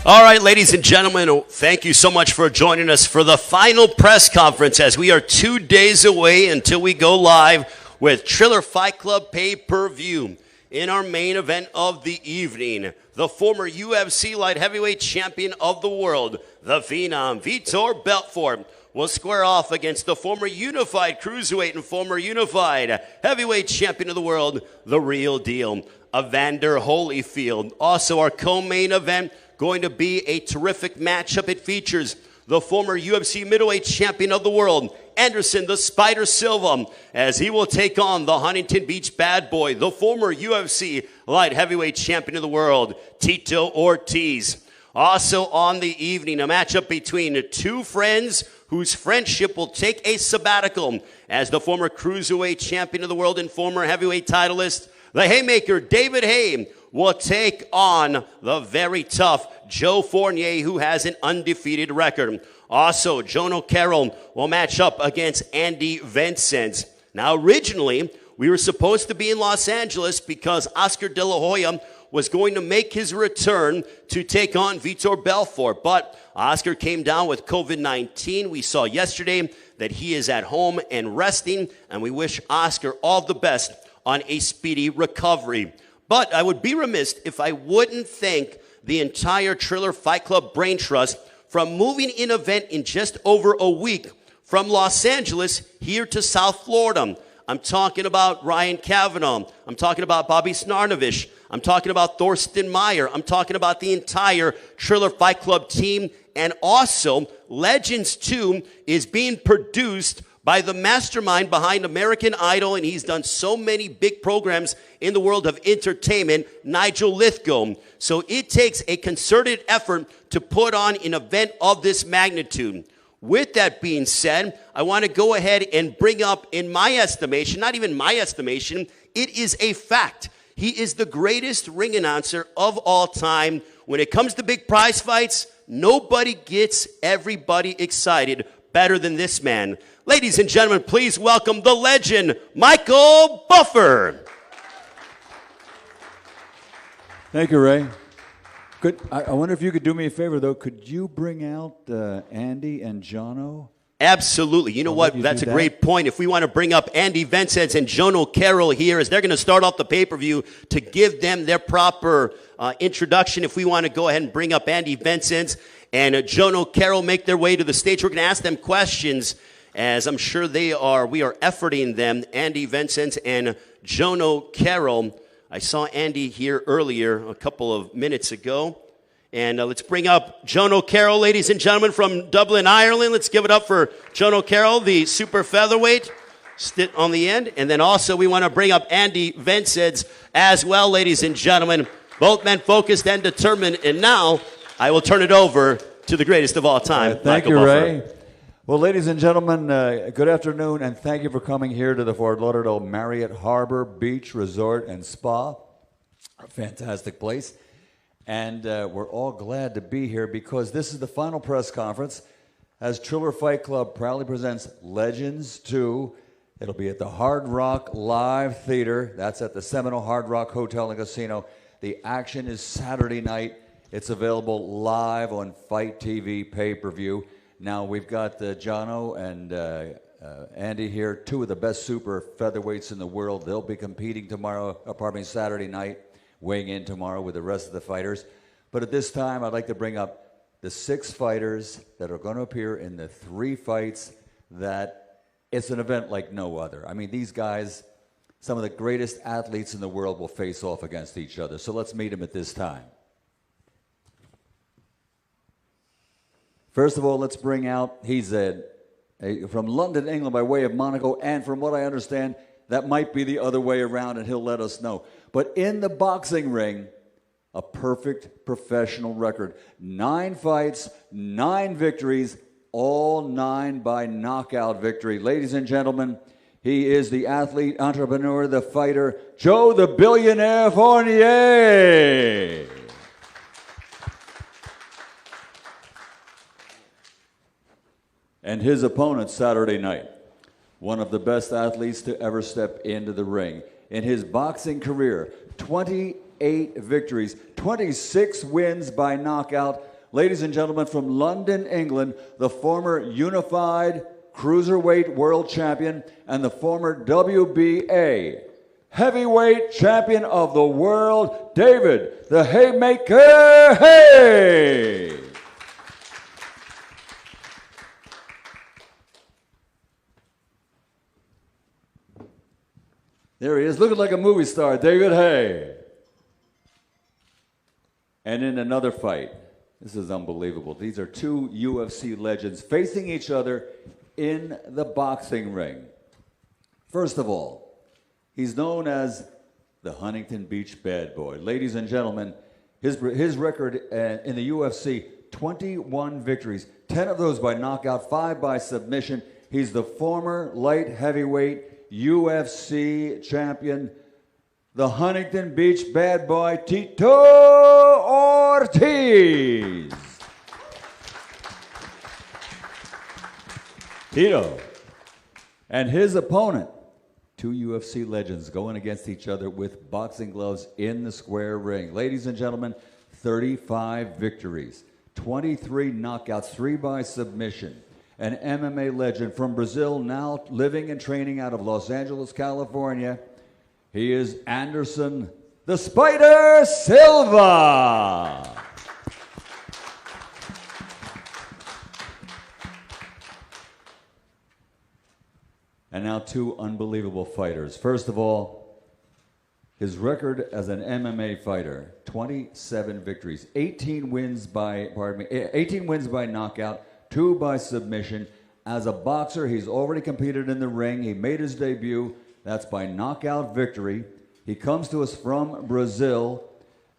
All right, ladies and gentlemen, thank you so much for joining us for the final press conference as we are 2 days away until we go live with Triller Fight Club pay-per-view. In our main event of the evening, the former UFC light heavyweight champion of the world, the Phenom, Vitor Belfort, will square off against the former unified cruiserweight and former unified heavyweight champion of the world, the real deal, Evander Holyfield. Also, our co-main event going to be a terrific matchup. It features the former UFC middleweight champion of the world, Anderson the Spider Silva, as he will take on the Huntington Beach bad boy, the former UFC light heavyweight champion of the world, Tito Ortiz. Also on the evening, a matchup between two friends whose friendship will take a sabbatical, as the former cruiserweight champion of the world and former heavyweight titleist, the Haymaker David Haye, will take on the very tough Joe Fournier, who has an undefeated record. Also, Jono Carroll will match up against Andy Vincent. Now, originally, we were supposed to be in Los Angeles because Oscar De La Hoya was going to make his return to take on Vitor Belfort, but Oscar came down with COVID-19. We saw yesterday that he is at home and resting, and we wish Oscar all the best on a speedy recovery. But I would be remiss if I wouldn't thank the entire Triller Fight Club Brain Trust from moving an event in just over a week from Los Angeles here to South Florida. I'm talking about Ryan Kavanaugh. I'm talking about Bobby Snarnovich. I'm talking about Thorsten Meyer. I'm talking about the entire Triller Fight Club team. And also, Legends 2 is being produced by the mastermind behind American Idol, and he's done so many big programs in the world of entertainment, Nigel Lithgow. So it takes a concerted effort to put on an event of this magnitude. With that being said, I want to go ahead and bring up, in my estimation, not even my estimation, it is a fact. He is the greatest ring announcer of all time. When it comes to big prize fights, nobody gets everybody excited better than this man. Ladies and gentlemen, please welcome the legend, Michael Buffer. Thank you, Ray. I wonder if you could do me a favor, though. Could you bring out Andy and Jono? Absolutely. You know what? That's a great point. If we want to bring up Andy Vincent and Jono Carroll here, as they're going to start off the pay-per-view to give them their proper introduction. If we want to go ahead and bring up Andy Vincent and Jono Carroll make their way to the stage, we're going to ask them questions, as I'm sure they are. We are efforting them, Andy Vincent and Jono Carroll. I saw Andy here earlier, a couple of minutes ago. And let's bring up Jono Carroll, ladies and gentlemen, from Dublin, Ireland. Let's give it up for Jono Carroll, the super featherweight, sit on the end. And then also we want to bring up Andy Vincent as well, ladies and gentlemen. Both men focused and determined. And now I will turn it over to the greatest of all time, Thank Michael you, Buffer. Ray. Well, ladies and gentlemen, good afternoon, and thank you for coming here to the Fort Lauderdale Marriott Harbor Beach Resort and Spa. A fantastic place. And we're all glad to be here because this is the final press conference as Triller Fight Club proudly presents Legends 2. It'll be at the Hard Rock Live Theater. That's at the Seminole Hard Rock Hotel and Casino. The action is Saturday night. It's available live on Fight TV pay-per-view. Now, we've got Jono and Andy here, two of the best super featherweights in the world. They'll be competing Saturday night, weighing in tomorrow with the rest of the fighters. But at this time, I'd like to bring up the 6 fighters that are going to appear in the 3 fights that it's an event like no other. I mean, these guys, some of the greatest athletes in the world will face off against each other. So let's meet them at this time. First of all, let's bring out, he's from London, England, by way of Monaco, and from what I understand, that might be the other way around, and he'll let us know. But in the boxing ring, a perfect professional record. 9 fights, 9 victories, all 9 by knockout victory. Ladies and gentlemen, he is the athlete, entrepreneur, the fighter, Joe the Billionaire Fournier. And his opponent Saturday night, one of the best athletes to ever step into the ring. In his boxing career, 28 victories, 26 wins by knockout, Ladies and gentlemen, from London, England, the former unified cruiserweight world champion and the former WBA heavyweight champion of the world, David the Haymaker Hay. There he is, looking like a movie star, David Hay. And in another fight, this is unbelievable. These are two UFC legends facing each other in the boxing ring. First of all, he's known as the Huntington Beach Bad Boy. Ladies and gentlemen, his record in the UFC, 21 victories, 10 of those by knockout, 5 by submission. He's the former light heavyweight UFC champion, the Huntington Beach Bad Boy, Tito Ortiz. Tito and his opponent, two UFC legends going against each other with boxing gloves in the square ring. Ladies and gentlemen, 35 victories, 23 knockouts, 3 by submission. An MMA legend from Brazil, now living and training out of Los Angeles, California. He is Anderson the Spider Silva. And now two unbelievable fighters. First of all, his record as an MMA fighter, 27 victories, 18 wins by knockout, 2 by submission. As a boxer, he's already competed in the ring. He made his debut. That's by knockout victory. He comes to us from Brazil,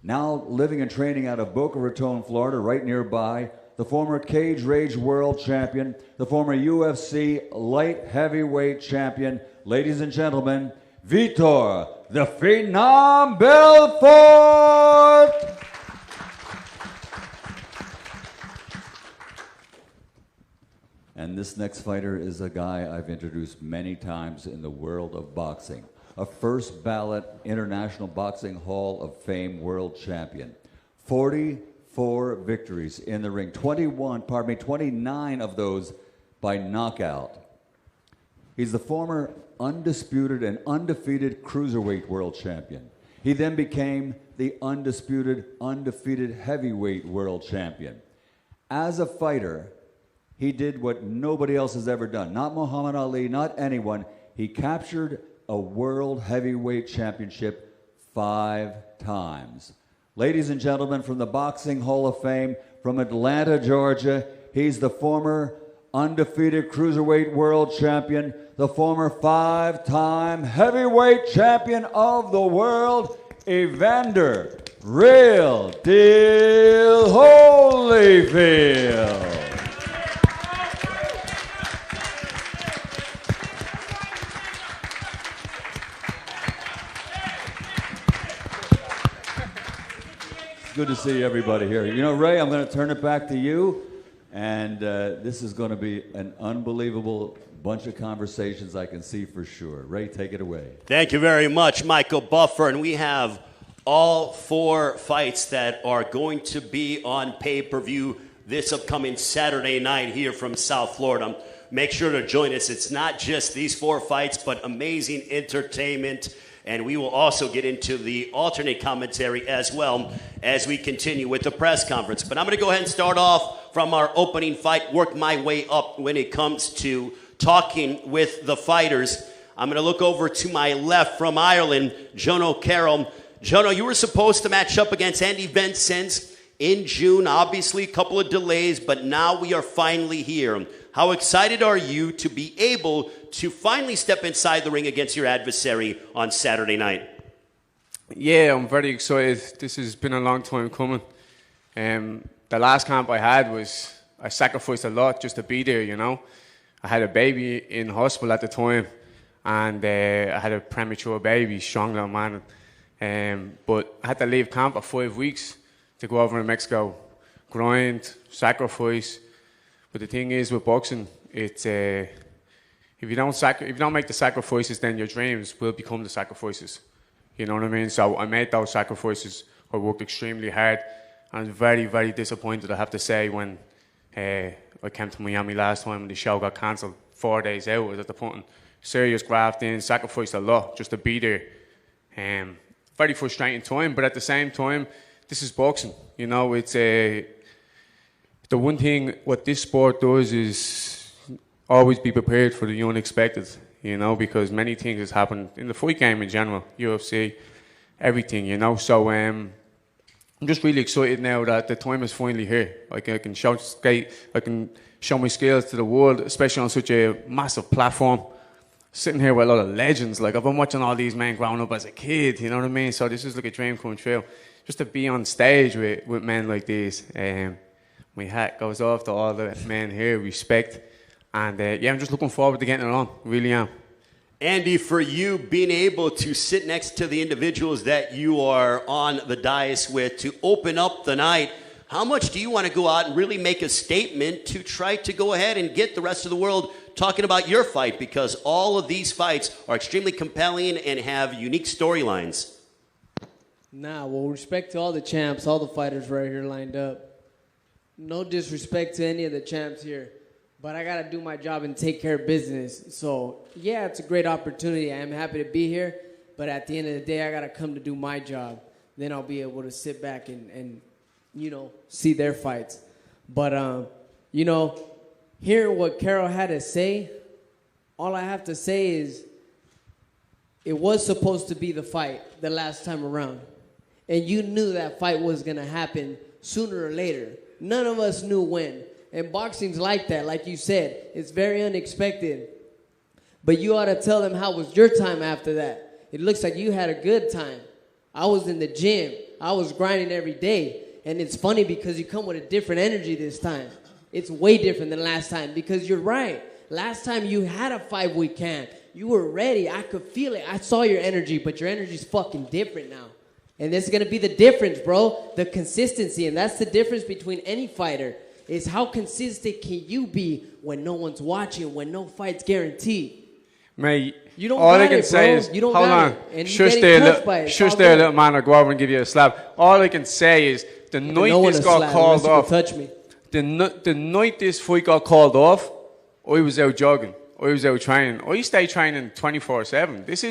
now living and training out of Boca Raton, Florida, right nearby. The former Cage Rage World Champion, the former UFC Light Heavyweight Champion. Ladies and gentlemen, Vitor the Phenom Belfort! And this next fighter is a guy I've introduced many times in the world of boxing. A first ballot International Boxing Hall of Fame world champion. 44 victories in the ring. 29 of those by knockout. He's the former undisputed and undefeated cruiserweight world champion. He then became the undefeated heavyweight world champion. As a fighter, he did what nobody else has ever done. Not Muhammad Ali, not anyone. He captured a world heavyweight championship 5 times. Ladies and gentlemen, from the Boxing Hall of Fame, from Atlanta, Georgia, he's the former undefeated cruiserweight world champion, the former 5-time heavyweight champion of the world, Evander Real Deal Holyfield. Good to see everybody here. You know, Ray, I'm going to turn it back to you, and this is going to be an unbelievable bunch of conversations, I can see for sure. Ray, take it away. Thank you very much, Michael Buffer, and we have all 4 fights that are going to be on pay-per-view this upcoming Saturday night here from South Florida. Make sure to join us. It's not just these 4 fights, but amazing entertainment. And we will also get into the alternate commentary as well as we continue with the press conference. But I'm going to go ahead and start off from our opening fight, work my way up when it comes to talking with the fighters. I'm going to look over to my left from Ireland, Jono Carroll. Jono, you were supposed to match up against Andy Vincent in June. Obviously, a couple of delays, but now we are finally here. How excited are you to be able to finally step inside the ring against your adversary on Saturday night? Yeah, I'm very excited. This has been a long time coming. The last camp I had was, I sacrificed a lot just to be there, you know. I had a baby in hospital at the time, and I had a premature baby, strong little man. But I had to leave camp for 5 weeks to go over in Mexico, grind, sacrifice. But the thing is with boxing, it's if you don't make the sacrifices, then your dreams will become the sacrifices. You know what I mean? So I made those sacrifices. I worked extremely hard. I was very, very disappointed, I have to say, when I came to Miami last time and the show got cancelled 4 days out. I was at the putting serious graft in, sacrificed a lot just to be there. Very frustrating time, but at the same time, this is boxing. You know, it's the one thing what this sport does is always be prepared for the unexpected, you know, because many things has happened in the fight game in general, UFC, everything, you know. So I'm just really excited now that the time is finally here. Like I can show my skills to the world, especially on such a massive platform. Sitting here with a lot of legends, like I've been watching all these men growing up as a kid, you know what I mean? So this is like a dream come true. Just to be on stage with men like these. My hat goes off to all the men here, respect. And yeah, I'm just looking forward to getting it on, really am. Andy, for you, being able to sit next to the individuals that you are on the dais with to open up the night, how much do you want to go out and really make a statement to try to go ahead and get the rest of the world talking about your fight? Because all of these fights are extremely compelling and have unique storylines. Nah, well, respect to all the champs, all the fighters right here lined up. No disrespect to any of the champs here, but I got to do my job and take care of business. So, yeah, it's a great opportunity. I am happy to be here, but at the end of the day, I got to come to do my job. Then I'll be able to sit back and you know, see their fights. But, you know, hearing what Carol had to say, all I have to say is it was supposed to be the fight the last time around. And you knew that fight was going to happen sooner or later. None of us knew when. And boxing's like that, like you said. It's very unexpected. But you ought to tell them how was your time after that. It looks like you had a good time. I was in the gym. I was grinding every day. And it's funny because you come with a different energy this time. It's way different than last time because you're right. Last time you had a 5-week camp. You were ready. I could feel it. I saw your energy, but your energy's fucking different now. And this is going to be the difference, bro. The consistency. And that's the difference between any fighter is how consistent can you be when no one's watching, when no fight's guaranteed. Mate, you don't all got I can it, say bro. is, you don't hold got on, it. And shush there, little man, I'll go over and give you a slap. All I can say is, the night this got called off, the night this fight got called off, I was out jogging, I was out training. I stay training 24/7. This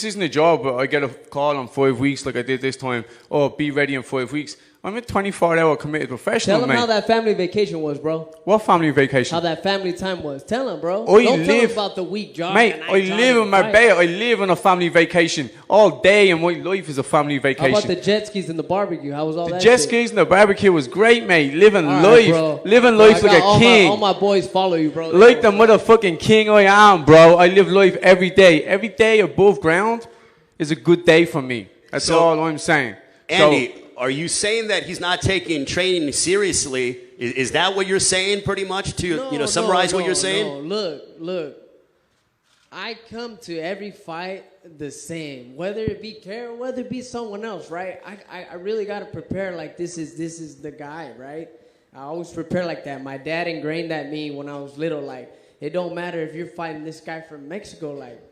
isn't a job where I get a call in 5 weeks like I did this time. Oh, be ready in 5 weeks. I'm a 24-hour committed professional, Tell them mate. how that family vacation was, bro. What family vacation? How that family time was. Tell them, bro. Don't tell them about the week job. Mate, I live in Marbella. I live on a family vacation. All day in my life is a family vacation. How about the jet skis and the barbecue? How was all that? The jet skis and the barbecue was great, mate. Living life. Bro. Living life like a king. All my boys follow you, bro. Like the motherfucking king I am, bro. I live life every day. Every day above ground is a good day for me. That's all I'm saying. Andy, are you saying that he's not taking training seriously? Is that what you're saying pretty much to summarize what you're saying? No, look. I come to every fight the same. Whether it be Carol, whether it be someone else, right? I really got to prepare like this is the guy, right? I always prepare like that. My dad ingrained that in me when I was little. Like, it don't matter if you're fighting this guy from Mexico, like,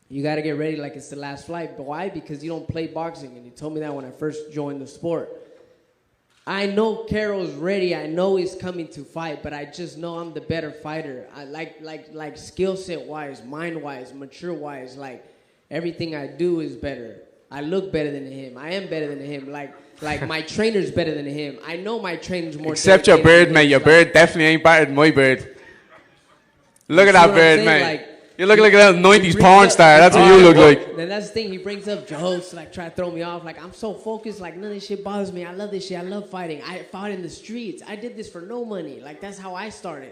you got to get ready like it's the last fight. But why? Because you don't play boxing. And he told me that when I first joined the sport. I know Carol's ready. I know he's coming to fight. But I just know I'm the better fighter. I like skill set wise, mind wise, mature wise. Like, everything I do is better. I look better than him. I am better than him. Like my trainer's better than him. I know my trainer's more. Except your beard, mate. Your beard definitely ain't better than my beard. Look at that beard, mate. Like, you look like a little 90s porn star. That's what you look like. Then that's the thing. He brings up jokes, like, try to throw me off. Like, I'm so focused. Like, none of this shit bothers me. I love this shit. I love fighting. I fought in the streets. I did this for no money. Like, that's how I started.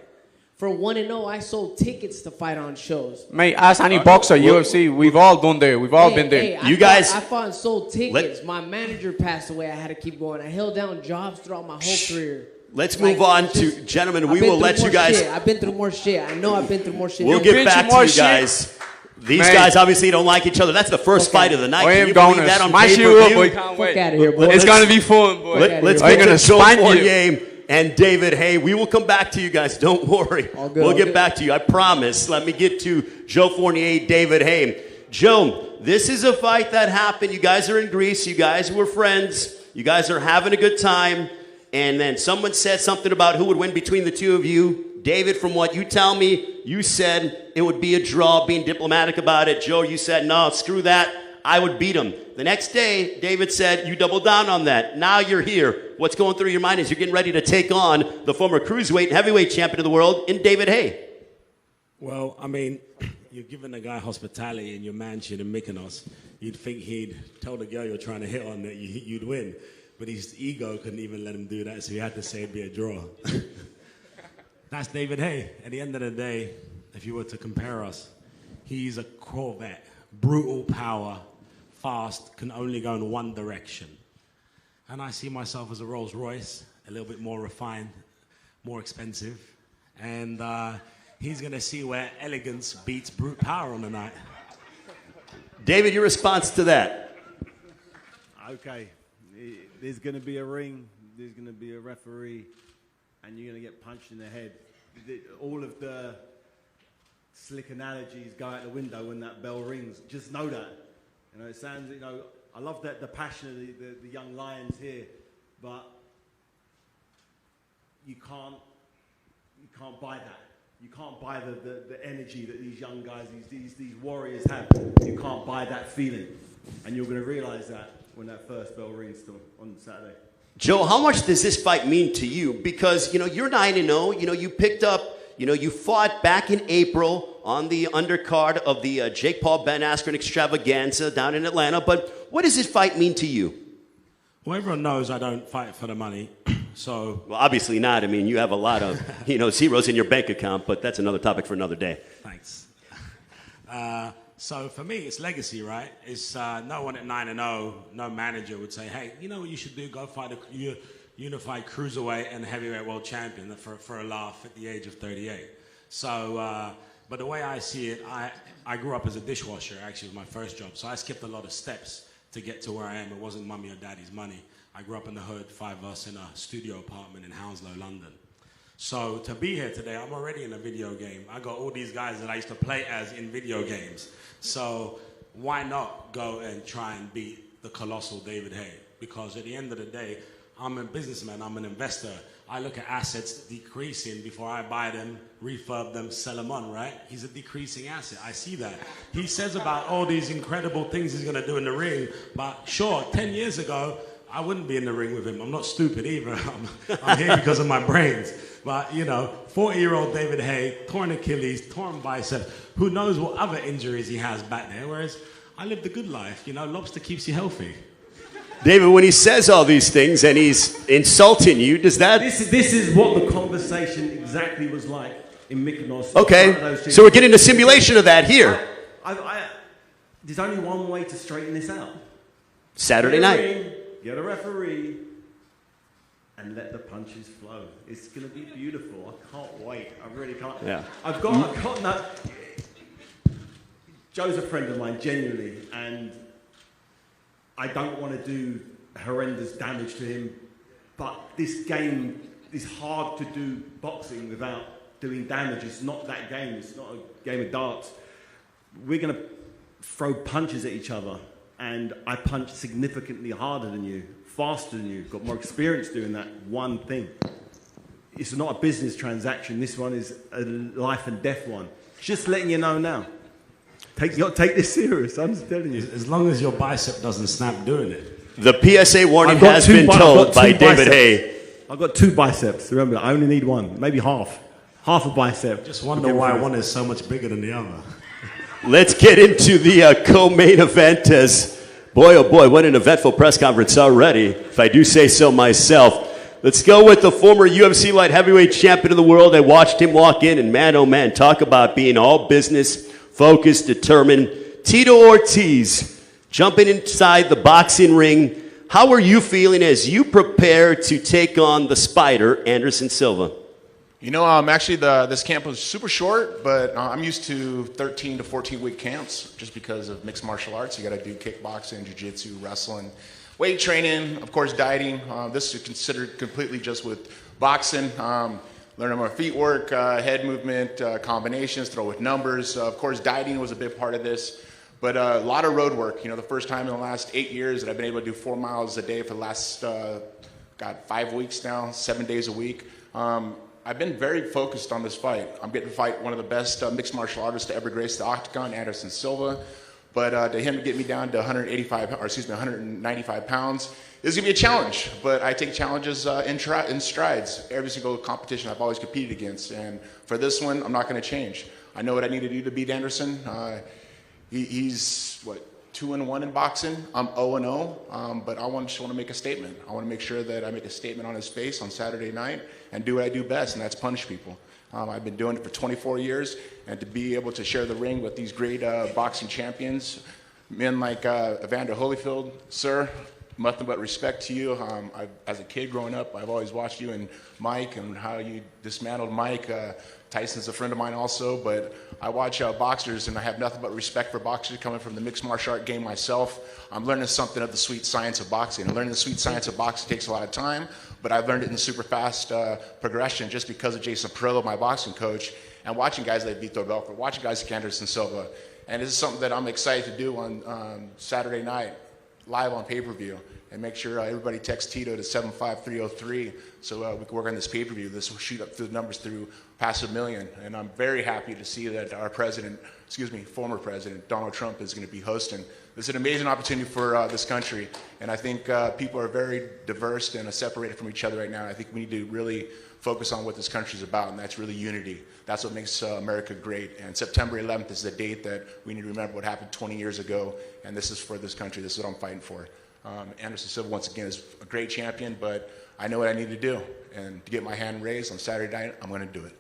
For 1-0, I sold tickets to fight on shows. Mate, ask any boxer, UFC. We've all done there. We've all been there. I fought and sold tickets. My manager passed away. I had to keep going. I held down jobs throughout my whole career. Let's move on to, gentlemen, we will let you guys. I've been through more shit. I know I've been through more shit. We'll get back to you guys. These guys obviously don't like each other. That's the first fight of the night. I Can am you going believe to that on smash you up, boy. Fuck out of here, boy. It's going to be fun, boy. Let's get to Joe Fournier and David Hay. We will come back to you guys. Don't worry. We'll get back to you. I promise. Let me get to Joe Fournier, David Hay. Joe, this is a fight that happened. You guys are in Greece. You guys were friends. You guys are having a good time, and then someone said something about who would win between the two of you. David, from what you tell me, you said it would be a draw, being diplomatic about it. Joe, you said, no, screw that. I would beat him. The next day, David said, you doubled down on that. Now you're here. What's going through your mind is you're getting ready to take on the former cruiserweight and heavyweight champion of the world in David Haye. Well, I mean, you're giving a guy hospitality in your mansion in Mykonos. You'd think he'd tell the girl you're trying to hit on that you'd win. But his ego couldn't even let him do that, so he had to say it'd be a draw. That's David Haye. At the end of the day, if you were to compare us, he's a Corvette. Brutal power, fast, can only go in one direction. And I see myself as a Rolls Royce, a little bit more refined, more expensive. And he's going to see where elegance beats brute power on the night. David, your response to that? Okay, there's going to be a ring, there's going to be a referee, and you're going to get punched in the head. All of the slick analogies go out the window when that bell rings. Just know that. You know, it sounds, you know, I love that the passion of the young lions here, but you can't buy that. You can't buy the energy that these young guys, these warriors have. You can't buy that feeling. And you're going to realize that when that first bell rings on Saturday. Joe, how much does this fight mean to you? Because, you know, you're 9-0. You know, you picked up, you know, you fought back in April on the undercard of the Jake Paul Ben Askren extravaganza down in Atlanta. But what does this fight mean to you? Well, everyone knows I don't fight for the money. So, well, obviously not. I mean, you have a lot of, you know, zeros in your bank account, but that's another topic for another day. Thanks. So for me, it's legacy, right? It's no one at 9-0, no manager would say, hey, you know what you should do? Go fight a unified cruiserweight and heavyweight world champion for a laugh at the age of 38. So, but the way I see it, I grew up as a dishwasher. Actually, it was my first job. So I skipped a lot of steps to get to where I am. It wasn't mummy or daddy's money. I grew up in the hood, 5 of us in a studio apartment in Hounslow, London. So to be here today, I'm already in a video game. I got all these guys that I used to play as in video games. So why not go and try and beat the colossal David Haye? Because at the end of the day, I'm a businessman, I'm an investor. I look at assets decreasing before I buy them, refurb them, sell them on, right? He's a decreasing asset. I see that. He says about all these incredible things he's going to do in the ring, but sure, 10 years ago, I wouldn't be in the ring with him. I'm not stupid either. I'm here because of my brains. But, you know, 40-year-old David Haye, torn Achilles, torn biceps. Who knows what other injuries he has back there? Whereas I lived a good life. You know, lobster keeps you healthy. David, when he says all these things and he's insulting you, does that... This is what the conversation exactly was like in Mykonos. Okay, so we're getting a simulation of that here. There's only one way to straighten this out. Saturday night. Get a referee and let the punches flow. It's going to be beautiful. I can't wait. I really can't. Yeah. I've got that. Joe's a friend of mine, genuinely, and I don't want to do horrendous damage to him, but this game is hard to do boxing without doing damage. It's not that game. It's not a game of darts. We're going to throw punches at each other. And I punch significantly harder than you, faster than you, got more experience doing that one thing. It's not a business transaction. This one is a life and death one. Just letting you know now. You got to take this serious, I'm just telling you. As long as your bicep doesn't snap doing it. The PSA warning has been told by David Haye. I've got 2 biceps. Remember, I only need one, maybe half. Half a bicep. Just wonder why one is so much bigger than the other. Let's get into the co-main event as, boy, oh boy, what an eventful press conference already, if I do say so myself. Let's go with the former UFC light heavyweight champion of the world. I watched him walk in, and man, oh man, talk about being all business, focused, determined. Tito Ortiz jumping inside the boxing ring. How are you feeling as you prepare to take on the Spider, Anderson Silva? You know, actually, this camp was super short, but I'm used to 13 to 14-week camps just because of mixed martial arts. You got to do kickboxing, jiu-jitsu, wrestling, weight training, of course, dieting. This is considered completely just with boxing. Learning more feet work, head movement, combinations, throw with numbers. Of course, dieting was a big part of this. But a lot of road work. The first time in the last 8 years that I've been able to do 4 miles a day for the last, 5 weeks now, 7 days a week. I've been very focused on this fight. I'm getting to fight one of the best mixed martial artists to ever grace the octagon, Anderson Silva. But to him to get me down to 195 pounds is going to be a challenge. But I take challenges in strides. Every single competition I've always competed against. And for this one, I'm not going to change. I know what I need to do to beat Anderson. He's 2-1 in boxing. I'm 0-0, but I just want to make a statement. I want to make sure that I make a statement on his face on Saturday night and do what I do best, and that's punish people. I've been doing it for 24 years, and to be able to share the ring with these great boxing champions, men like Evander Holyfield, sir, nothing but respect to you. As a kid growing up, I've always watched you and Mike and how you dismantled Mike. Tyson's a friend of mine also, but I watch boxers, and I have nothing but respect for boxers coming from the mixed martial art game myself. I'm learning something of the sweet science of boxing. And learning the sweet science of boxing takes a lot of time, but I've learned it in super fast progression just because of Jason Perillo, my boxing coach, and watching guys like Vitor Belfort, watching guys like Anderson Silva. And this is something that I'm excited to do on Saturday night, live on pay-per-view, and make sure everybody text Tito to 75303 so we can work on this pay-per-view. This will shoot up through the numbers through past 1 million. And I'm very happy to see that our former president, Donald Trump, is going to be hosting. This is an amazing opportunity for this country. And I think people are very diverse and separated from each other right now. And I think we need to really focus on what this country is about, and that's really unity. That's what makes America great. And September 11th is the date that we need to remember what happened 20 years ago. And this is for this country. This is what I'm fighting for. Anderson Silva, once again, is a great champion, but I know what I need to do. And to get my hand raised on Saturday night, I'm going to do it.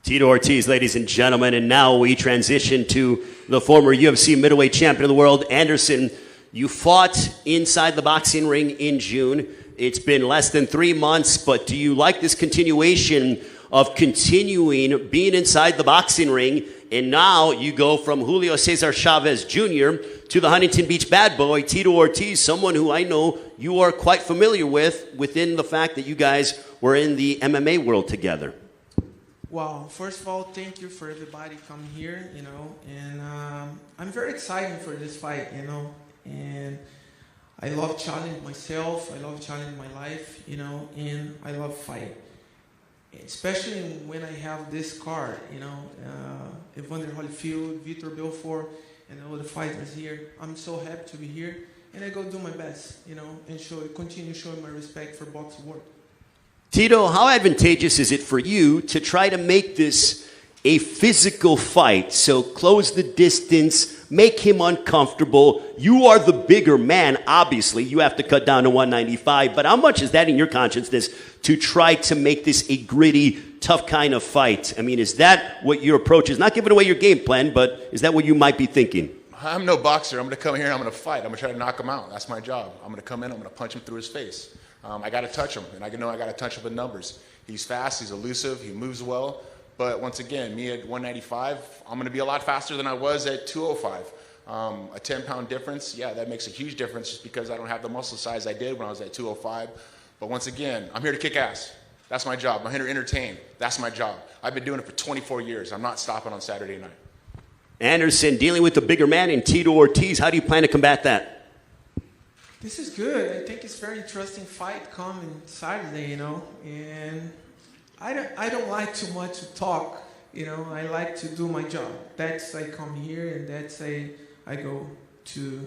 Tito Ortiz, ladies and gentlemen, and now we transition to the former UFC middleweight champion of the world, Anderson. You fought inside the boxing ring in June. It's been less than 3 months, but do you like this continuation of continuing being inside the boxing ring? And now you go from Julio Cesar Chavez Jr. to the Huntington Beach bad boy, Tito Ortiz, someone who I know you are quite familiar with within the fact that you guys were in the MMA world together. Well, first of all, thank you for everybody coming here, and I'm very excited for this fight, and I love challenging myself, I love challenging my life, and I love fight. Especially when I have this card, Evander Holyfield, Vitor Belfort, and all the fighters here. I'm so happy to be here, and I go do my best, and continue showing my respect for boxing world. Tito, how advantageous is it for you to try to make this a physical fight? So close the distance, make him uncomfortable. You are the bigger man, obviously. You have to cut down to 195. But how much is that in your consciousness to try to make this a gritty, tough kind of fight? I mean, is that what your approach is? Not giving away your game plan, but is that what you might be thinking? I'm no boxer. I'm going to come here and I'm going to fight. I'm going to try to knock him out. That's my job. I'm going to come in, I'm going to punch him through his face. I got to touch him, and I know I got to touch him with numbers. He's fast, he's elusive, he moves well. But once again, me at 195, I'm going to be a lot faster than I was at 205. A 10-pound difference, yeah, that makes a huge difference just because I don't have the muscle size I did when I was at 205. But once again, I'm here to kick ass. That's my job. I'm here to entertain. That's my job. I've been doing it for 24 years. I'm not stopping on Saturday night. Anderson, dealing with the bigger man in Tito Ortiz, how do you plan to combat that? This is good. I think it's a very interesting fight coming Saturday, and I don't like too much to talk, I like to do my job. That's I come here, and that's I go to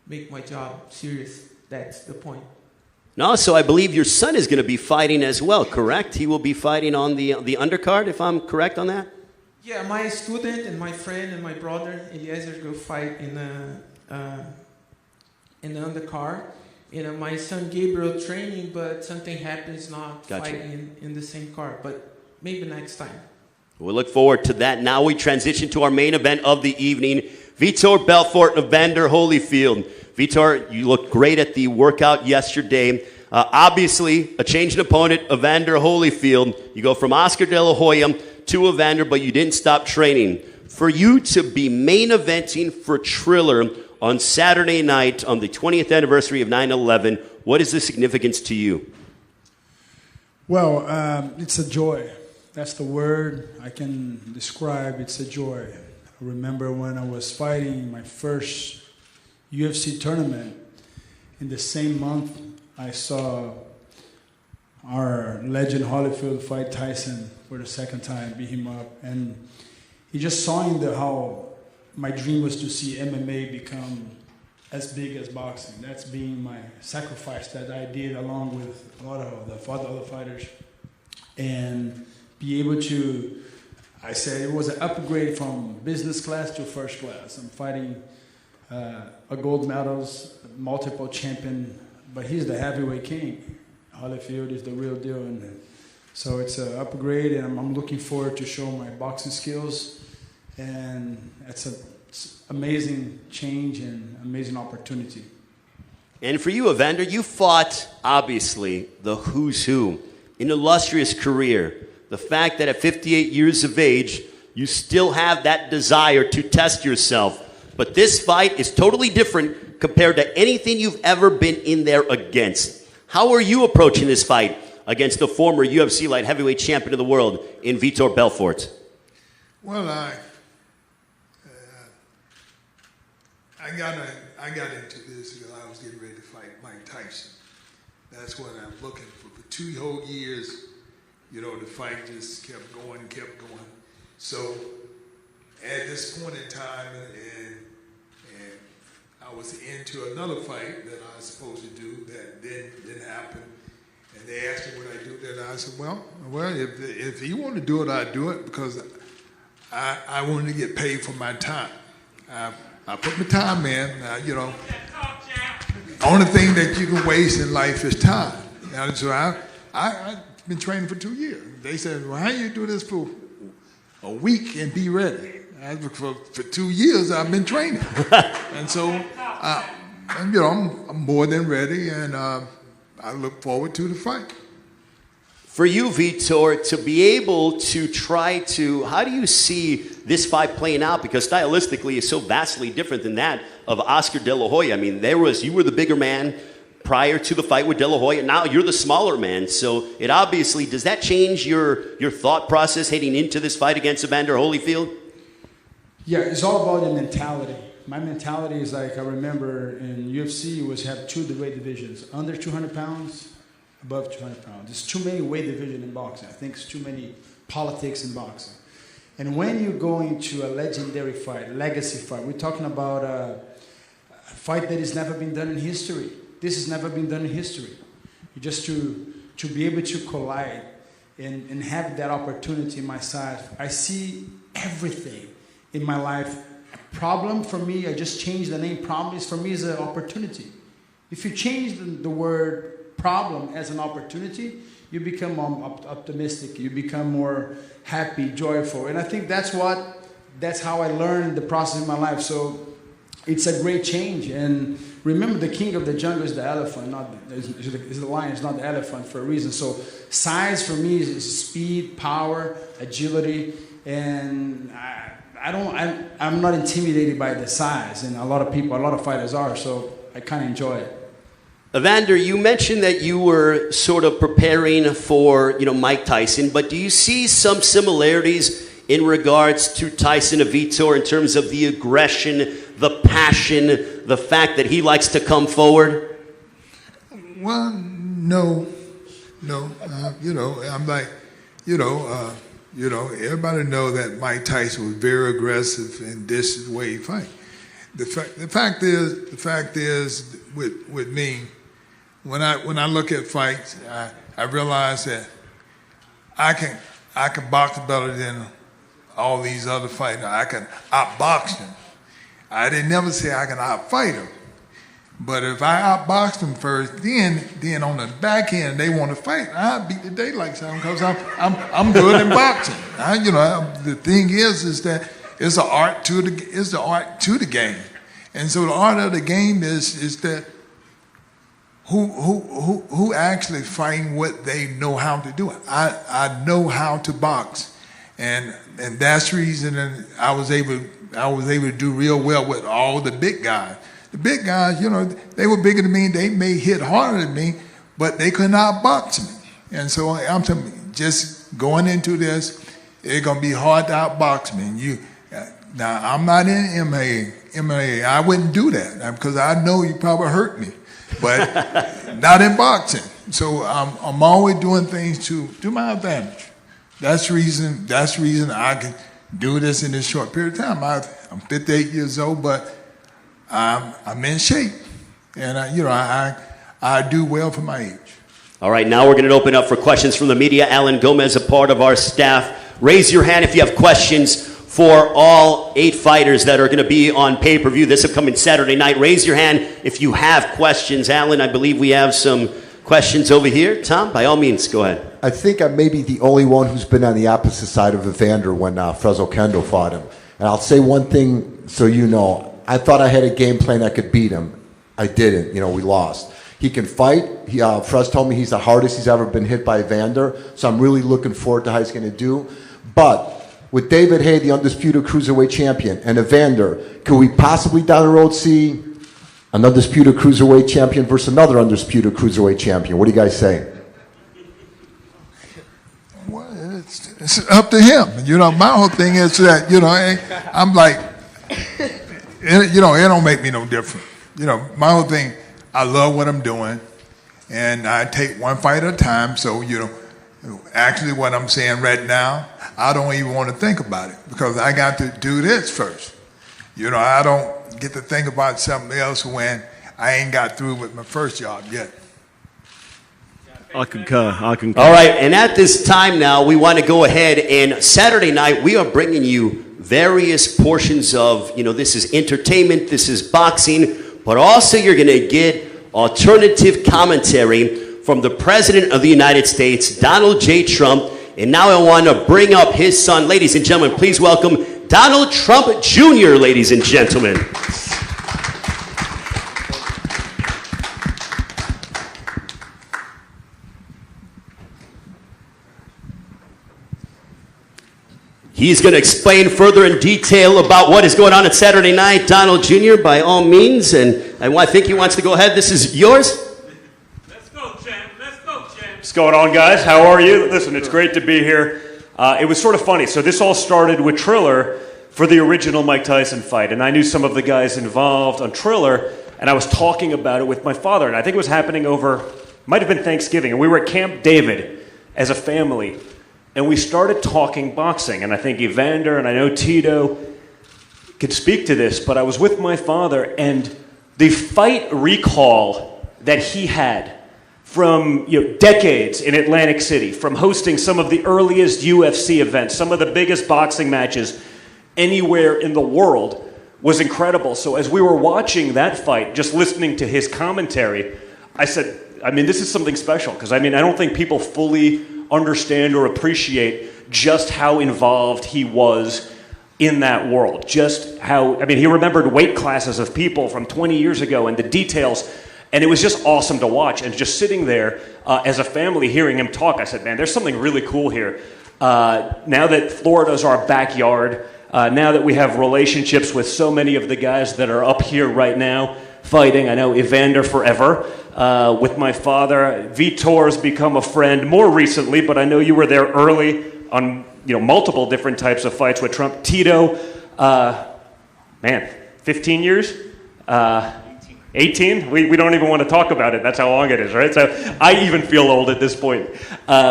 make my job serious. That's the point. No, so I believe your son is going to be fighting as well, correct? He will be fighting on the undercard, if I'm correct on that? Yeah, my student and my friend and my brother, Eliezer, go fight in the undercard. My son Gabriel training, but something happens not fighting in the same card. But maybe next time. We look forward to that. Now we transition to our main event of the evening. Vitor Belfort and Evander Holyfield. Vitor, you looked great at the workout yesterday. Obviously, a changed opponent, Evander Holyfield. You go from Oscar De La Hoya to Evander, but you didn't stop training. For you to be main eventing for Triller on Saturday night on the 20th anniversary of 9/11, what is the significance to you? Well, it's a joy. That's the word I can describe. It's a joy. I remember when I was fighting my first UFC tournament, in the same month I saw our legend Holyfield fight Tyson for the second time, beat him up. And he just saw in how my dream was to see MMA become as big as boxing. That's being my sacrifice that I did along with a lot of the other fighters. And be able to, I said it was an upgrade from business class to first class. I'm fighting a gold medals, multiple champion, but he's the heavyweight king. Holyfield is the real deal. And so it's an upgrade, and I'm looking forward to show my boxing skills. And it's an amazing change and amazing opportunity. And for you, Evander, you fought, obviously, the who's who. An illustrious career. The fact that at 58 years of age, you still have that desire to test yourself. But this fight is totally different compared to anything you've ever been in there against. How are you approaching this fight against the former UFC light heavyweight champion of the world in Vitor Belfort? Well, I got into this because I was getting ready to fight Mike Tyson. That's what I'm looking for. For 2 whole years, the fight just kept going. So at this point in time, and I was into another fight that I was supposed to do that didn't happen. And they asked me would I do that. I said, well, if you want to do it, I'd do it because I wanted to get paid for my time. I put my time in. Only thing that you can waste in life is time. And so I've been training for 2 years. They said, well, how you do this for a week and be ready? For 2 years, I've been training. And so, I'm more than ready, and I look forward to the fight. For you, Vitor, to be able to try to, how do you see this fight playing out? Because stylistically, it's so vastly different than that of Oscar De La Hoya. I mean, you were the bigger man prior to the fight with De La Hoya. Now you're the smaller man. So it obviously, does that change your thought process heading into this fight against Evander Holyfield? Yeah, it's all about the mentality. My mentality is like, I remember in UFC was have 2 weight divisions, under 200 pounds, above 200 pounds. There's too many weight divisions in boxing. I think it's too many politics in boxing. And when you go into a legendary fight, legacy fight, we're talking about a fight that has never been done in history. This has never been done in history. Just to be able to collide and have that opportunity in my side. I see everything in my life. A problem for me, I just changed the name problem, is for me is an opportunity. If you change the word problem as an opportunity, you become optimistic, you become more happy, joyful. And I think that's how I learned the process in my life. So it's a great change. And remember, the king of the jungle is the elephant, is the lion, it's not the elephant for a reason. So size for me is speed, power, agility, and I'm not intimidated by the size, and a lot of fighters are, so I kind of enjoy it. Evander, you mentioned that you were sort of preparing for, Mike Tyson, but do you see some similarities in regards to Tyson and Vitor in terms of the aggression, the passion, the fact that he likes to come forward? Well, no. I'm like, everybody know that Mike Tyson was very aggressive, and this is the way he fight. The fact is, with me, when I look at fights, I realize that I can box better than all these other fighters. I can outbox them. I didn't never say I can outfight them. But if I outbox them first, then on the back end they want to fight, I beat the daylights out of them because I'm good in boxing. The thing is that it's the art to the game, and so the art of the game is that who actually fighting what they know how to do. I know how to box, and that's the reason that I was able to do real well with all the big guys. The big guys, they were bigger than me. They may hit harder than me, but they could not box me. And so I'm telling you, just going into this, it's gonna be hard to outbox me. And Now, I'm not in MMA. I wouldn't do that because I know you probably hurt me, but not in boxing. So I'm always doing things to my advantage. That's the reason I can do this in this short period of time. I'm 58 years old, but I'm in shape, and I do well for my age. All right, now we're going to open up for questions from the media. Alan Gomez, a part of our staff. Raise your hand if you have questions for all 8 fighters that are going to be on pay-per-view this upcoming Saturday night. Raise your hand if you have questions. Alan, I believe we have some questions over here. Tom, by all means, go ahead. I think I may be the only one who's been on the opposite side of Evander when Fresno Kendo fought him. And I'll say one thing so you know. I thought I had a game plan that could beat him. I didn't. We lost. He can fight. Frez told me he's the hardest he's ever been hit by Evander. So I'm really looking forward to how he's going to do. But with David Haye, the undisputed cruiserweight champion, and Evander, could we possibly down the road see an undisputed cruiserweight champion versus another undisputed cruiserweight champion? What do you guys say? Well, it's up to him. My whole thing is that, I'm like, it don't make me no different. My whole thing, I love what I'm doing, and I take one fight at a time. So, actually what I'm saying right now, I don't even want to think about it because I got to do this first. I don't get to think about something else when I ain't got through with my first job yet. I concur. All right, and at this time now, we want to go ahead and Saturday night, we are bringing you various portions of, this is entertainment, this is boxing, but also you're going to get alternative commentary from the President of the United States, Donald J. Trump. And now I want to bring up his son. Ladies and gentlemen, please welcome Donald Trump Jr., ladies and gentlemen. He's going to explain further in detail about what is going on Saturday night. Donald Jr., by all means. And I think he wants to go ahead. This is yours. What's going on, guys? How are you? Listen, it's great to be here. It was sort of funny. So this all started with Triller for the original Mike Tyson fight. And I knew some of the guys involved on Triller, and I was talking about it with my father. And I think it was happening might have been Thanksgiving. And we were at Camp David as a family. And we started talking boxing. And I think Evander and I know Tito could speak to this, but I was with my father, and the fight recall that he had from decades in Atlantic City, from hosting some of the earliest UFC events, some of the biggest boxing matches anywhere in the world, was incredible. So as we were watching that fight, just listening to his commentary, I said, this is something special, because I don't think people fully understand or appreciate just how involved he was in that world. Just how, he remembered weight classes of people from 20 years ago and the details. And it was just awesome to watch. And just sitting there as a family hearing him talk, I said, man, there's something really cool here. Now that Florida's our backyard, now that we have relationships with so many of the guys that are up here right now fighting, I know Evander forever, with my father. Vitor's become a friend more recently, but I know you were there early on multiple different types of fights with Trump. Tito, 15 years? 18? We don't even want to talk about it. That's how long it is, right? So I even feel old at this point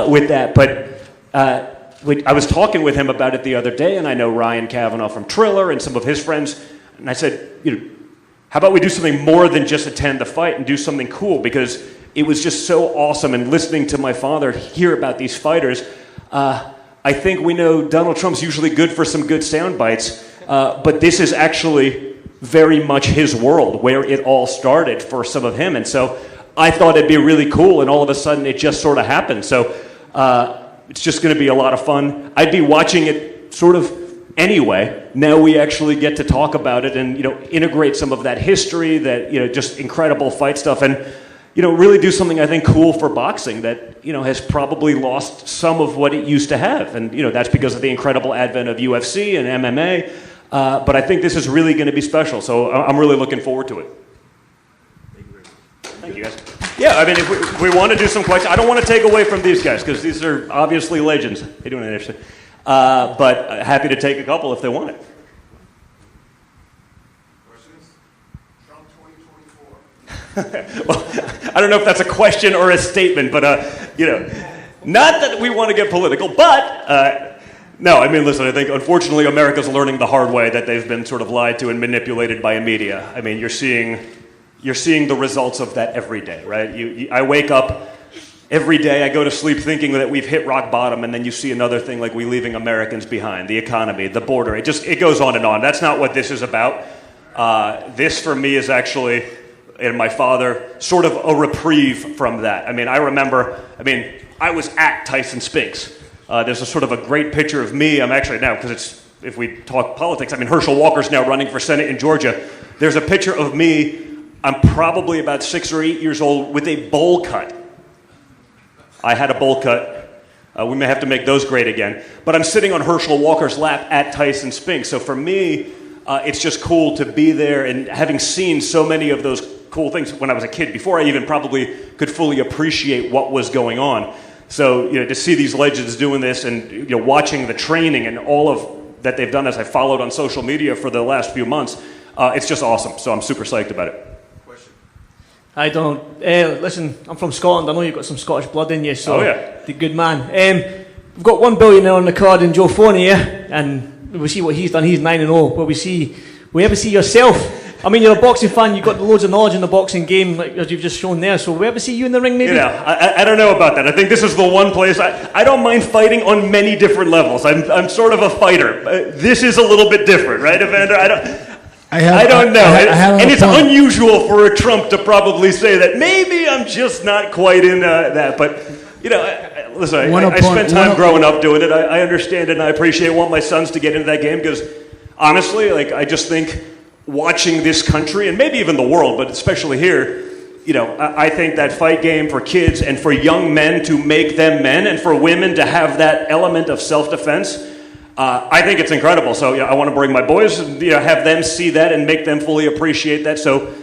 with that. But I was talking with him about it the other day, and I know Ryan Evanoff from Triller and some of his friends. And I said, how about we do something more than just attend the fight and do something cool? Because it was just so awesome. And listening to my father hear about these fighters, I think we know Donald Trump's usually good for some good sound bites. But this is actually very much his world, where it all started for some of him. And so I thought it'd be really cool, and all of a sudden it just sort of happened. So it's just going to be a lot of fun. I'd be watching it sort of anyway. Now we actually get to talk about it and integrate some of that history, that just incredible fight stuff, and really do something I think cool for boxing that has probably lost some of what it used to have. And that's because of the incredible advent of UFC and MMA. But I think this is really going to be special, so I'm really looking forward to it. Thank you, guys. Yeah, if we want to do some questions, I don't want to take away from these guys, because these are obviously legends. They're doing it interesting. But happy to take a couple if they want it. Well, I don't know if that's a question or a statement, but not that we want to get political, but no, I mean, listen, I think unfortunately America's learning the hard way that they've been sort of lied to and manipulated by media. I mean, you're seeing the results of that every day, right? I wake up every day, I go to sleep thinking that we've hit rock bottom, and then you see another thing like we leaving Americans behind, the economy, the border. It goes on and on. That's not what this is about. This for me is actually, and my father, sort of a reprieve from that. I mean, I was at Tyson Spinks. There's a sort of a great picture of me. I'm actually now, because if we talk politics, I mean, Herschel Walker's now running for Senate in Georgia. There's a picture of me. I'm probably about 6 or 8 years old with a bowl cut. I had a bowl cut. We may have to make those great again. But I'm sitting on Herschel Walker's lap at Tyson Spinks. So for me, it's just cool to be there, and having seen so many of those cool things when I was a kid, before I even probably could fully appreciate what was going on. So, to see these legends doing this, and watching the training and all of that they've done as I followed on social media for the last few months, it's just awesome. So I'm super psyched about it. Hi, Donald. Listen, I'm from Scotland. I know you've got some Scottish blood in you, so the good man. We've got one billionaire on the card in Joe Fournier, and we see what he's done. He's 9-0. Will we ever see yourself? I mean, you're a boxing fan. You've got loads of knowledge in the boxing game, like as you've just shown there. So will we ever see you in the ring, maybe? I don't know about that. I think this is the one place I don't mind fighting on many different levels. I'm sort of a fighter. This is a little bit different, right, Evander? I don't know. And it's unusual for a Trump to probably say that. Maybe I'm just not quite in that. But, listen, I spent time growing up doing it. I understand it, and I appreciate. I want my sons to get into that game because, honestly, I just think watching this country, and maybe even the world, but especially here, I think that fight game for kids and for young men to make them men, and for women to have that element of self-defense, I think it's incredible. So I want to bring my boys and have them see that and make them fully appreciate that, so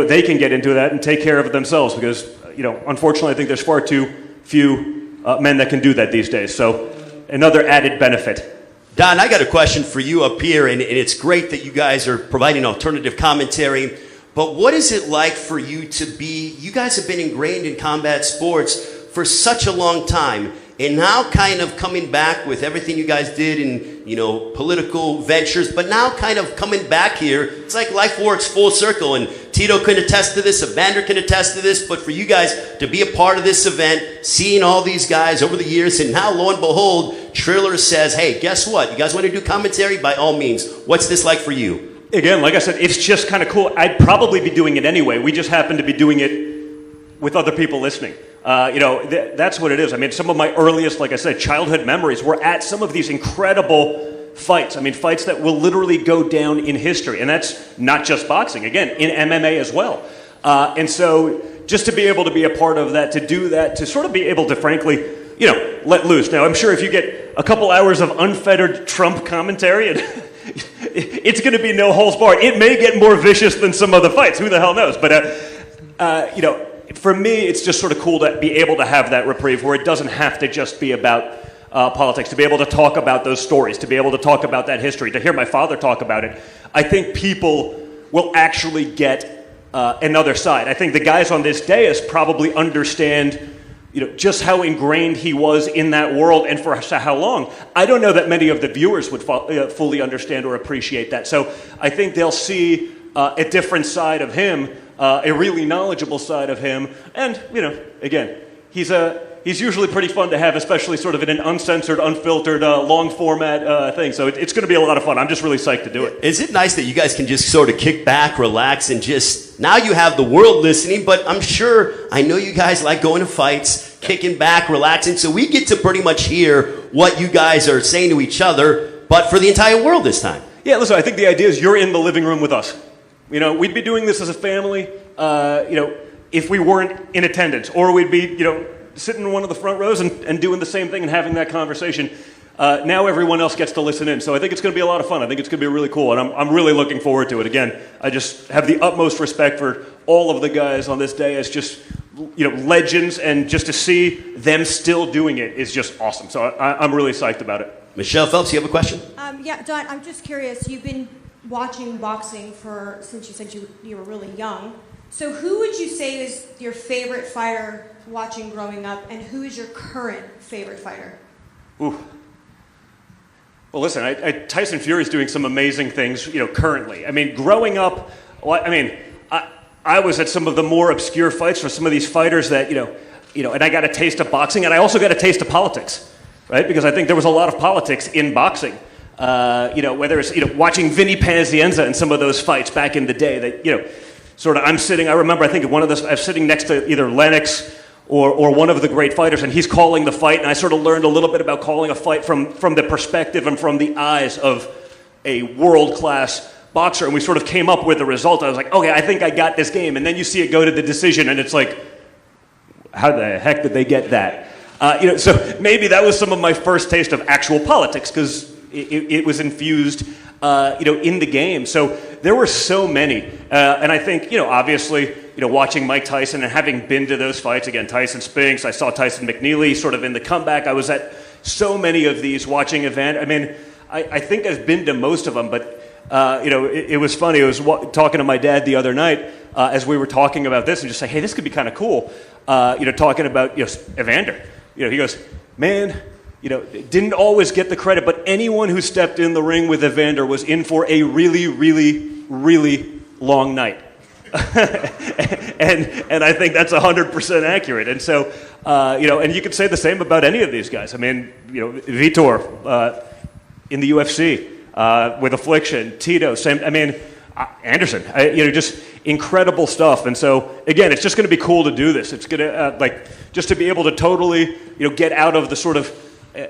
they can get into that and take care of themselves, because unfortunately I think there's far too few men that can do that these days. So another added benefit. Don, I got a question for you up here, and it's great that you guys are providing alternative commentary, but what is it like for you to be, you guys have been ingrained in combat sports for such a long time, and now kind of coming back with everything you guys did in, political ventures, but now kind of coming back here, it's like life works full circle, and Tito can attest to this, Evander can attest to this, but for you guys to be a part of this event, seeing all these guys over the years, and now lo and behold, Triller says, hey, guess what? You guys want to do commentary? By all means. What's this like for you? Again, like I said, it's just kind of cool. I'd probably be doing it anyway. We just happen to be doing it with other people listening. That's what it is. I mean, some of my earliest, like I said, childhood memories were at some of these incredible fights. I mean, fights that will literally go down in history. And that's not just boxing. Again, in MMA as well. And so just to be able to be a part of that, to do that, to sort of be able to, frankly, let loose. Now, I'm sure if you get a couple hours of unfettered Trump commentary, it's going to be no holds barred. It may get more vicious than some other fights. Who the hell knows? But, for me, it's just sort of cool to be able to have that reprieve where it doesn't have to just be about politics, to be able to talk about those stories, to be able to talk about that history, to hear my father talk about it. I think people will actually get another side. I think the guys on this dais probably understand just how ingrained he was in that world and for how long. I don't know that many of the viewers would fully understand or appreciate that. So I think they'll see a different side of him, a really knowledgeable side of him. And, again, he's usually pretty fun to have, especially sort of in an uncensored, unfiltered, long format thing. So it's going to be a lot of fun. I'm just really psyched to do it. Is it nice that you guys can just sort of kick back, relax, and just, now you have the world listening, but I know you guys like going to fights, kicking back, relaxing, so we get to pretty much hear what you guys are saying to each other, but for the entire world this time. Yeah, listen, I think the idea is you're in the living room with us. We'd be doing this as a family, if we weren't in attendance, or we'd be, sitting in one of the front rows and doing the same thing and having that conversation. Now everyone else gets to listen in, so I think it's going to be a lot of fun. I think it's going to be really cool, and I'm really looking forward to it. Again, I just have the utmost respect for all of the guys on this day as just, legends, and just to see them still doing it is just awesome. So I'm really psyched about it. Michelle Phelps, you have a question? Yeah, Don, I'm just curious. You've been watching boxing since you said you were really young. So who would you say is your favorite fighter watching growing up, and who is your current favorite fighter? Ooh. Well, listen, Tyson Fury's doing some amazing things, currently. I mean, growing up, I was at some of the more obscure fights for some of these fighters that, and I got a taste of boxing, and I also got a taste of politics, right? Because I think there was a lot of politics in boxing. Whether it's, watching Vinny Pazienza in some of those fights back in the day that, I remember, I think one of those, I was sitting next to either Lennox or one of the great fighters, and he's calling the fight, and I sort of learned a little bit about calling a fight from the perspective and from the eyes of a world-class boxer, and we sort of came up with a result. I was like, okay, I think I got this game, and then you see it go to the decision, and it's like, how the heck did they get that? So maybe that was some of my first taste of actual politics, because it was infused, in the game. So there were so many, and I think, obviously, watching Mike Tyson and having been to those fights, again, Tyson Spinks, I saw Tyson McNeely sort of in the comeback. I was at so many of these watching Evander. I mean, I think I've been to most of them, but, it was funny. I was talking to my dad the other night as we were talking about this and just saying, hey, this could be kind of cool, talking about, Evander. He goes, man, didn't always get the credit, but anyone who stepped in the ring with Evander was in for a really, really, really long night. and I think that's 100% accurate. And so, and you could say the same about any of these guys. I mean, Vitor in the UFC with Affliction, Tito, same. I mean, Anderson, just incredible stuff. And so, again, it's just going to be cool to do this. It's going to just to be able to totally, get out of the sort of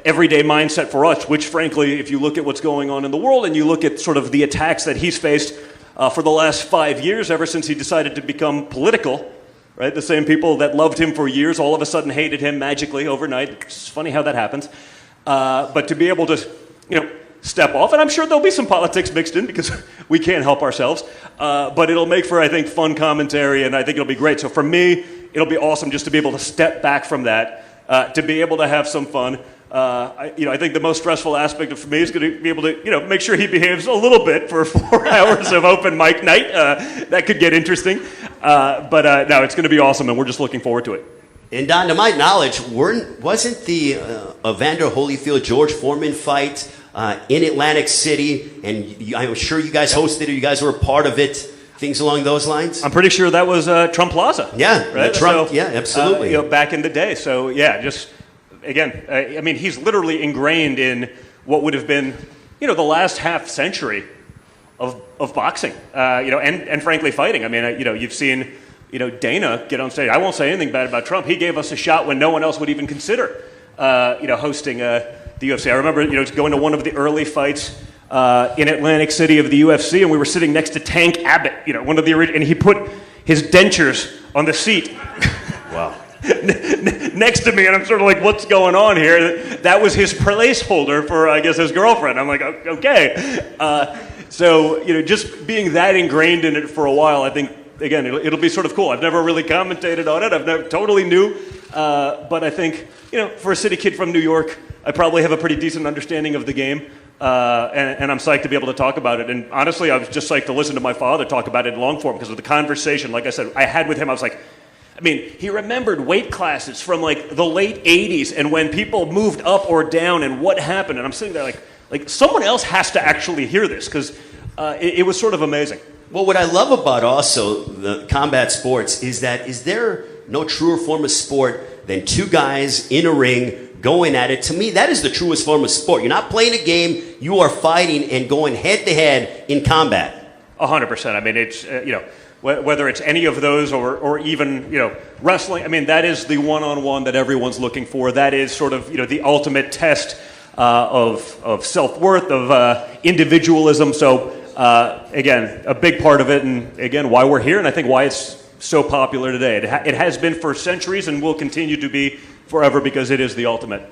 everyday mindset for us, which, frankly, if you look at what's going on in the world and you look at sort of the attacks that he's faced for the last 5 years, ever since he decided to become political, right? The same people that loved him for years all of a sudden hated him magically overnight. It's funny how that happens. But to be able to, step off, and I'm sure there'll be some politics mixed in because we can't help ourselves, but it'll make for, I think, fun commentary, and I think it'll be great. So for me, it'll be awesome just to be able to step back from that, to be able to have some fun. I think the most stressful aspect for me is going to be able to, make sure he behaves a little bit for 4 hours of open mic night. That could get interesting. But no, it's going to be awesome, and we're just looking forward to it. And Don, to my knowledge, wasn't the Evander Holyfield George Foreman fight in Atlantic City? And I'm sure you guys hosted it. You guys were a part of it. Things along those lines. I'm pretty sure that was Trump Plaza. Yeah, right. Trump. Yeah, absolutely. Back in the day. So yeah, just. Again, I mean, he's literally ingrained in what would have been, the last half century of boxing, and frankly fighting. I mean, you've seen, Dana get on stage. I won't say anything bad about Trump. He gave us a shot when no one else would even consider, hosting the UFC. I remember, going to one of the early fights in Atlantic City of the UFC, and we were sitting next to Tank Abbott, one of the original, and he put his dentures on the seat. Wow. Next to me, and I'm sort of like, what's going on here? That was his placeholder for, I guess, his girlfriend. I'm like, okay. So, just being that ingrained in it for a while, I think, again, it'll be sort of cool. I've never really commentated on it. I've never totally new. But I think, for a city kid from New York, I probably have a pretty decent understanding of the game. And I'm psyched to be able to talk about it. And honestly, I was just psyched to listen to my father talk about it in long form because of the conversation, like I said, I had with him. I was like, he remembered weight classes from like the late 80s and when people moved up or down and what happened. And I'm sitting there like someone else has to actually hear this because it was sort of amazing. Well, what I love about also the combat sports is there no truer form of sport than two guys in a ring going at it? To me, that is the truest form of sport. You're not playing a game, you are fighting and going head to head in combat. 100%. I mean, it's, whether it's any of those or even, wrestling, I mean, that is the one-on-one that everyone's looking for. That is sort of, the ultimate test of self-worth, of individualism. So, again, a big part of it, and again, why we're here, and I think why it's so popular today. It has been for centuries and will continue to be forever because it is the ultimate.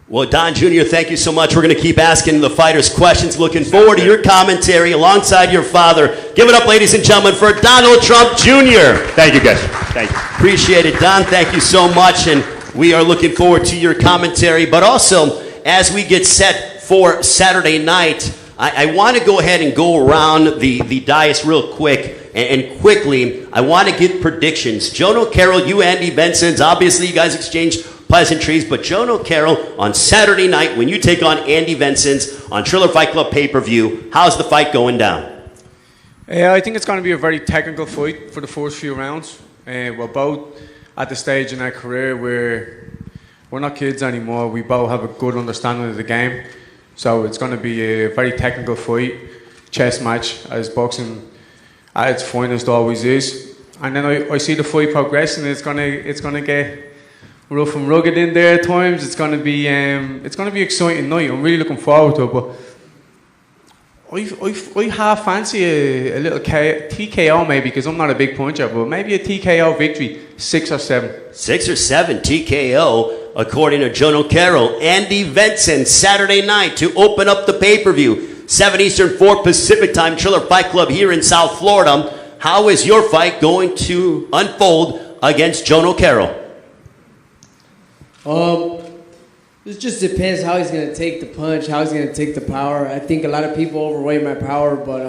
Well, Don Jr., thank you so much. We're going to keep asking the fighters questions. Looking forward to your commentary alongside your father. Give it up, ladies and gentlemen, for Donald Trump Jr. Thank you, guys. Thank you. Appreciate it, Don. Thank you so much. And we are looking forward to your commentary. But also, as we get set for Saturday night, I want to go ahead and go around the dais real quick. And quickly, I want to get predictions. Joan O'Carroll, you, Andy Benson's, obviously you guys exchanged pleasantries, but Joan O'Carroll, on Saturday night, when you take on Andy Benson's on Triller Fight Club pay-per-view, how's the fight going down? I think it's going to be a very technical fight for the first few rounds. We're both at the stage in our career where we're not kids anymore. We both have a good understanding of the game. So it's going to be a very technical fight, chess match, as boxing at its finest always is. And then I see the fight progressing. It's gonna get rough and rugged in there at times. It's gonna be exciting night. I'm really looking forward to it. But I half fancy a little TKO maybe, because I'm not a big puncher, but maybe a TKO victory, 6 or 7. 6 or 7 TKO, according to Joan O'Carroll. Andy Benson, Saturday night to open up the pay-per-view. 7 Eastern, 4 Pacific time, Triller Fight Club here in South Florida. How is your fight going to unfold against Joan O'Carroll? This just depends how he's going to take the punch, how he's going to take the power. I think a lot of people overweight my power, but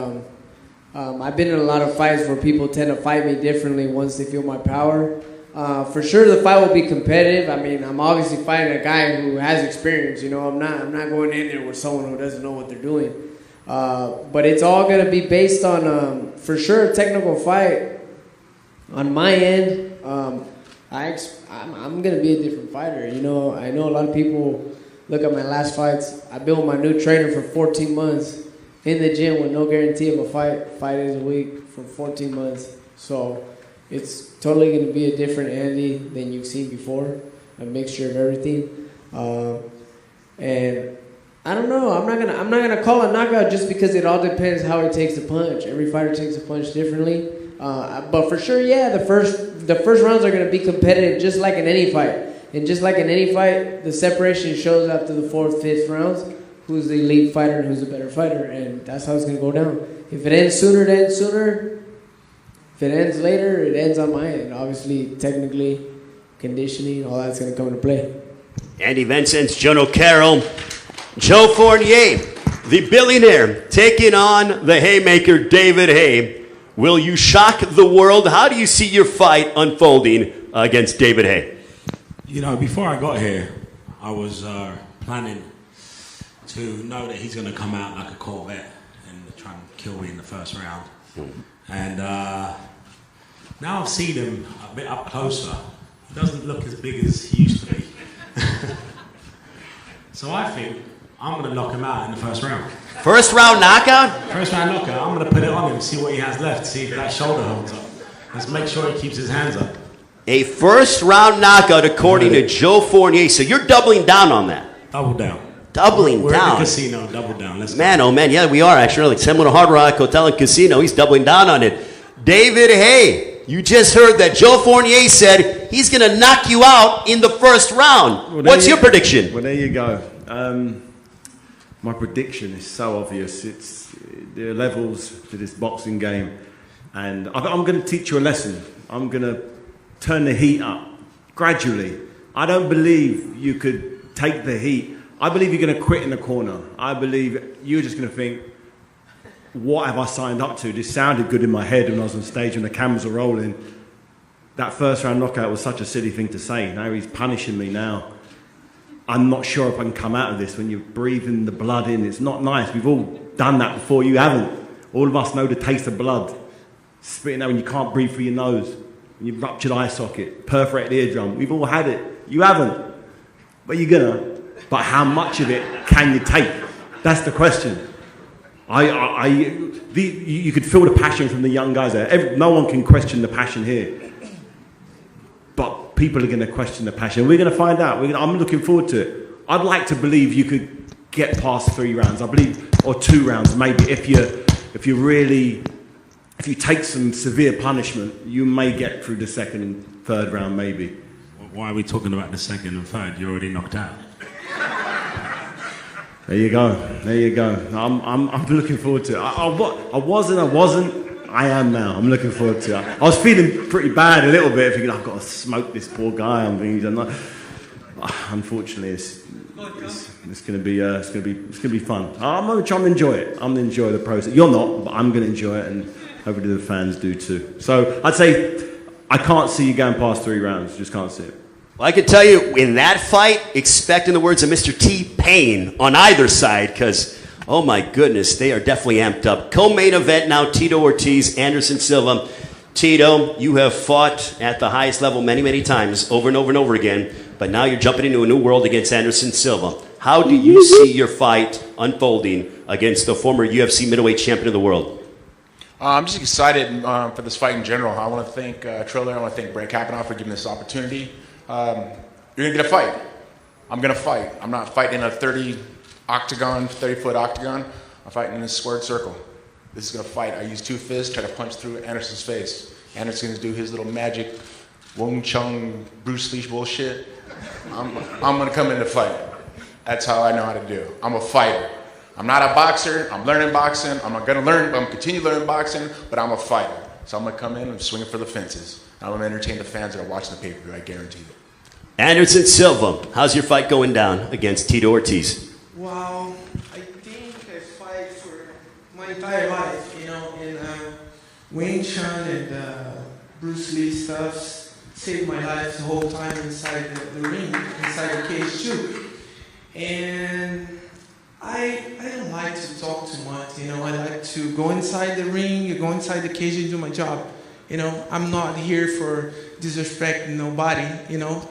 I've been in a lot of fights where people tend to fight me differently once they feel my power. For sure, the fight will be competitive. I mean, I'm obviously fighting a guy who has experience. You know, I'm not going in there with someone who doesn't know what they're doing. But it's all going to be based on, for sure, a technical fight. On my end, I'm going to be a different fighter. You know, I know a lot of people look at my last fights. I built my new trainer for 14 months in the gym with no guarantee of a fight, 5 days a week for 14 months. So it's totally going to be a different Andy than you've seen before, a mixture of everything. And I don't know. I'm not gonna call a knockout just because it all depends how he takes the punch. Every fighter takes a punch differently. But for sure, yeah, the first rounds are gonna be competitive, just like in any fight. And just like in any fight, the separation shows after the 4th, 5th rounds who's the elite fighter and who's the better fighter, and that's how it's gonna go down. If it ends sooner, it ends sooner. If it ends later, it ends on my end. Obviously, technically, conditioning, all that's gonna come into play. Andy Vincent, Joan O'Carroll, Joe Fournier, the billionaire, taking on the haymaker David Haye. Will you shock the world? How do you see your fight unfolding against David Haye? You know, before I got here, I was planning to know that he's going to come out like a Corvette and try and kill me in the first round. And now I've seen him a bit up closer. He doesn't look as big as he used to be. So I think I'm going to knock him out in the first round. First round knockout? First round knockout. I'm going to put it on him, see what he has left, see if that shoulder holds up. Let's make sure he keeps his hands up. A first round knockout according to Joe Fournier. So you're doubling down on that. Double down. Doubling We're down. in the casino, double down. Let's man, go. oh man, yeah, we are actually. Like Seminole Hard Rock Hotel and Casino, he's doubling down on it. David Haye, you just heard that Joe Fournier said he's going to knock you out in the first round. Well, What's your prediction? Well, there you go. My prediction is so obvious. There are levels to this boxing game. And I'm going to teach you a lesson. I'm going to turn the heat up gradually. I don't believe you could take the heat. I believe you're going to quit in the corner. I believe you're just going to think, what have I signed up to? This sounded good in my head when I was on stage and the cameras were rolling. That first round knockout was such a silly thing to say. Now he's punishing me now. I'm not sure if I can come out of this when you're breathing the blood in. It's not nice. We've all done that before. You haven't. All of us know the taste of blood. Spitting out when you can't breathe through your nose. When you've ruptured eye socket, perforated eardrum. We've all had it. You haven't. But you're gonna. But how much of it can you take? That's the question. You could feel the passion from the young guys there. No one can question the passion here. But people are going to question the passion. We're going to find out. I'm looking forward to it. I'd like to believe you could get past 3 rounds. I believe, or 2 rounds maybe. If you take some severe punishment, you may get through the 2nd and 3rd round maybe. Why are we talking about the 2nd and 3rd? You're already knocked out. There you go. There you go. I'm looking forward to it. I wasn't. I am now. I'm looking forward to it. I was feeling pretty bad a little bit, thinking I've got to smoke this poor guy. I'm thinking, unfortunately, it's going to be fun. I'm going to enjoy it. I'm going to enjoy the process. You're not, but I'm going to enjoy it, and hopefully the fans do too. So I'd say I can't see you going past 3 rounds. Just can't see it. Well, I can tell you, in that fight, expect, in the words of Mr. T-Pain on either side, because, oh my goodness, they are definitely amped up. Co-main event now, Tito Ortiz, Anderson Silva. Tito, you have fought at the highest level many, many times, over and over and over again, but now you're jumping into a new world against Anderson Silva. How do you see your fight unfolding against the former UFC middleweight champion of the world? I'm just excited for this fight in general. I want to thank Triller. I want to thank Brett Kavanaugh for giving this opportunity. You're going to get a fight. I'm going to fight. I'm not fighting in a 30-foot octagon. I'm fighting in a squared circle. This is going to fight. I use 2 fists, try to punch through Anderson's face. Anderson's going to do his little magic Wong Chung Bruce Lee bullshit. I'm going to come in to fight. That's how I know how to do. I'm a fighter. I'm not a boxer. I'm learning boxing. I'm going to continue learning boxing, but I'm a fighter. So I'm going to come in and swing for the fences. I'm going to entertain the fans that are watching the pay-per-view, I guarantee it. Anderson Silva, how's your fight going down against Tito Ortiz? Well, I think I fight for my entire life, you know, and Wing Chun and Bruce Lee stuff saved my life the whole time inside the ring, inside the cage too. And I don't like to talk too much, you know. I like to go inside the ring, go inside the cage and do my job. You know, I'm not here for disrespecting nobody, you know.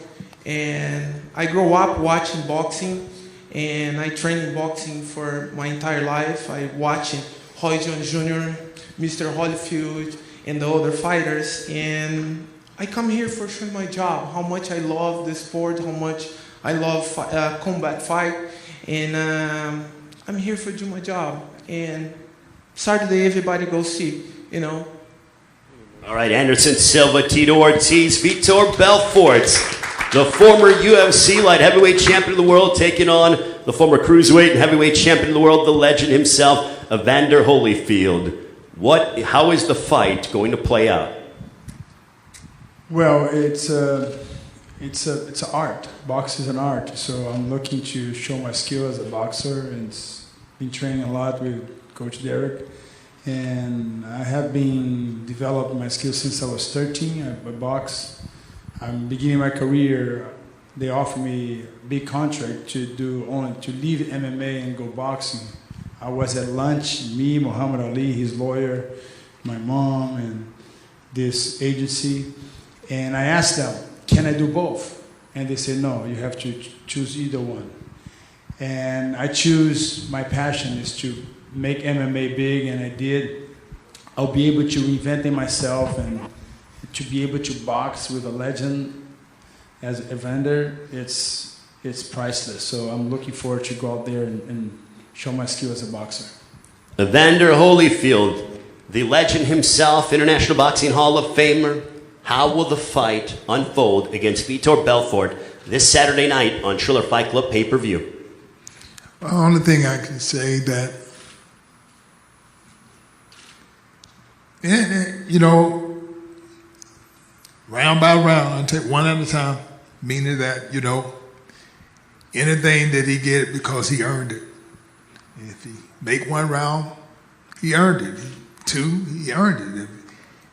And I grew up watching boxing, and I trained in boxing for my entire life. I watched Roy Jones Jr., Mr. Holyfield, and the other fighters. And I come here for showing my job, how much I love the sport, how much I love combat fight. And I'm here for do my job. And Saturday, everybody go see, you know. All right, Anderson Silva, Tito Ortiz, Vitor Belfort, the former UFC light heavyweight champion of the world, taking on the former cruiserweight and heavyweight champion of the world, the legend himself, Evander Holyfield. How is the fight going to play out? Well, it's an art. Boxing is an art. So I'm looking to show my skill as a boxer, and been training a lot with Coach Derek. And I have been developing my skills since I was 13. I box. I'm beginning my career. They offered me a big contract to leave MMA and go boxing. I was at lunch, me, Muhammad Ali, his lawyer, my mom, and this agency. And I asked them, can I do both? And they said, no, you have to choose either one. And I choose, my passion is to make MMA big, and I did. I'll be able to reinvent myself and to be able to box with a legend as Evander, it's priceless. So I'm looking forward to go out there and show my skill as a boxer. Evander Holyfield, the legend himself, International Boxing Hall of Famer. How will the fight unfold against Vitor Belfort this Saturday night on Triller Fight Club pay-per-view? The only thing I can say that, you know, round by round, I take one at a time, meaning that, you know, anything that he get because he earned it. If he make one round, he earned it. 2, he earned it.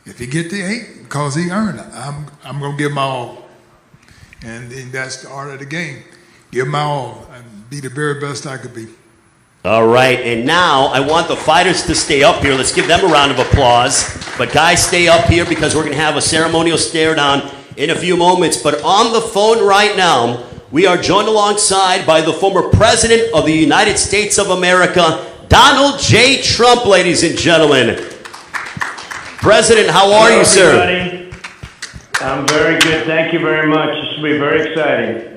If he get the 8, because he earned it, I'm going to give my all. And that's the art of the game. Give my all and be the very best I could be. All right, and now I want the fighters to stay up here. Let's give them a round of applause. But guys, stay up here because we're going to have a ceremonial stare down in a few moments. But on the phone right now, we are joined alongside by the former President of the United States of America, Donald J. Trump, ladies and gentlemen. President, how are you, sir? Everybody. I'm very good. Thank you very much. This will be very exciting.